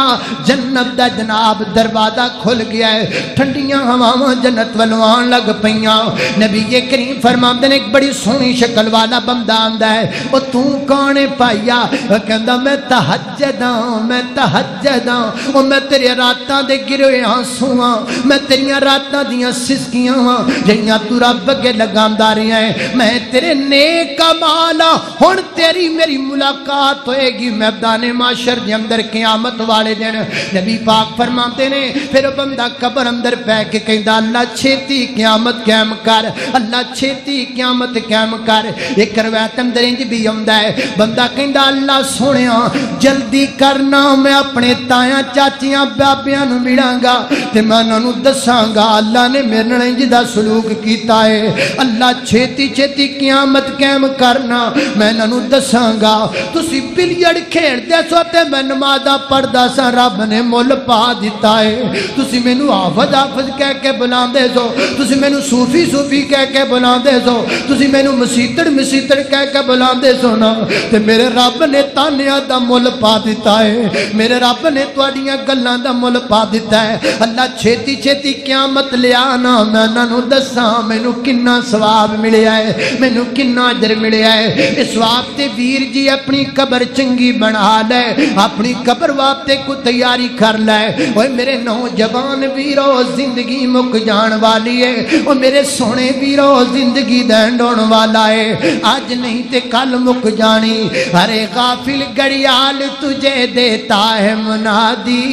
جنت دا جناب دروازہ کھل گیا ہے، ٹھنڈیاں ہواواں جنت والوں آن لگ پیاں۔ نبی کریم فرماندے نے ایک بڑی سونی شکل والا بندہ آندا ہے، او تو کون ہے پایا؟ کہندا میں تہجداں، میں تہجداں، او میں تیرے راتاں دے گروے آنسواں، میں تیریاں راتاں دیاں سسکیاں ہاں جہیاں تو رب کے لگاندا رہیا ہے، میں تیرے نیک مالا ہن تیری میری ملاقات ہوئے گی میدان معاشر دے اندر قیامت والے دن۔ نبی پاک فرماتے نے پھر بندہ قبر اندر پہ کے کہندا اللہ چھیتی قیامت قائم کر، اللہ چھیتی قیامت قائم کر۔ ایک روایت اندر انج بھی آندا ہے بندہ کہندا اللہ سونیا جلدی کرنا، میں اپنے تایاں چاچیاں بابیاں نو ملاں گا تے میں انہاں نو دساں گا اللہ نے میرے نال انج دا سلوک کیتا ہے، اللہ چھیتی چھیتی قیامت قائم کرنا، میں انہاں نو دساں گا۔ تسی بلیڑ کھیڈ دے سو تے میں نمازاں پڑھدا سا، رب نے مول پا دیتا ہے۔ تسی مینوں حافظ حافظ کہہ کے بلاندے سو، تسی مینوں صوفی صوفی کہہ کے بلاندے سو، تسی مینوں مسیتڑ مسیتڑ کہہ کے بلاندے سو نا، تے میرے رب نے تانیاں دا مول پا دیتا ہے، میرے رب نے تواڈیاں گلاں دا مول پا دیتا ہے۔ اللہ چھیتی چھیتی قیامت لے آنا، میں انہاں نو دساں مینوں کنا ثواب ملیا ہے، مینوں کنا اجر ملیا ہے۔ اس واسطے ویر جی اپنی قبر چنگی بنا لے، اپنی قبر واسطے کو تیاری کر لے۔ اوے میرے نوجوان ویرو زندگی مک جان والی ہے، او میرے سونے ویرو زندگی دینڈون والا ہے، آج نہیں تے کل مک جانی۔ ارے غافل گڑیال تجھے دیتا ہے منادی،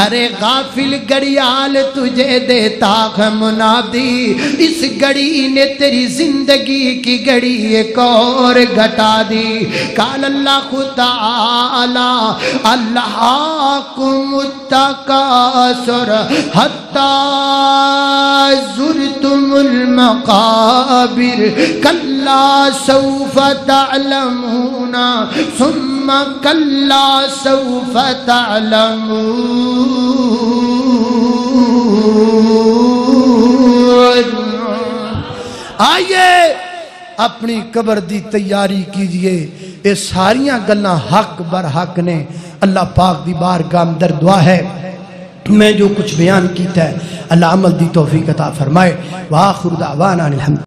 ارے غافل گڑیال تجھے دیتا ہے منادی، اس گھڑی نے تیری زندگی کی گھڑی ایک اور گھٹا دی۔ قال اللہ تعالی الہاکم التکاثر حتی زرتم المقابر کلا سوف تعلمون ثم کلا سوف تعلمون۔ آئیے اپنی قبر دی تیاری کیجئے، یہ ساریاں گلاں حق بر حق نے۔ اللہ پاک دی بارگاہ اندر دعا ہے میں جو کچھ بیان کیتا ہے اللہ عمل دی توفیق عطا فرمائے۔ وآخر دعوانا الحمد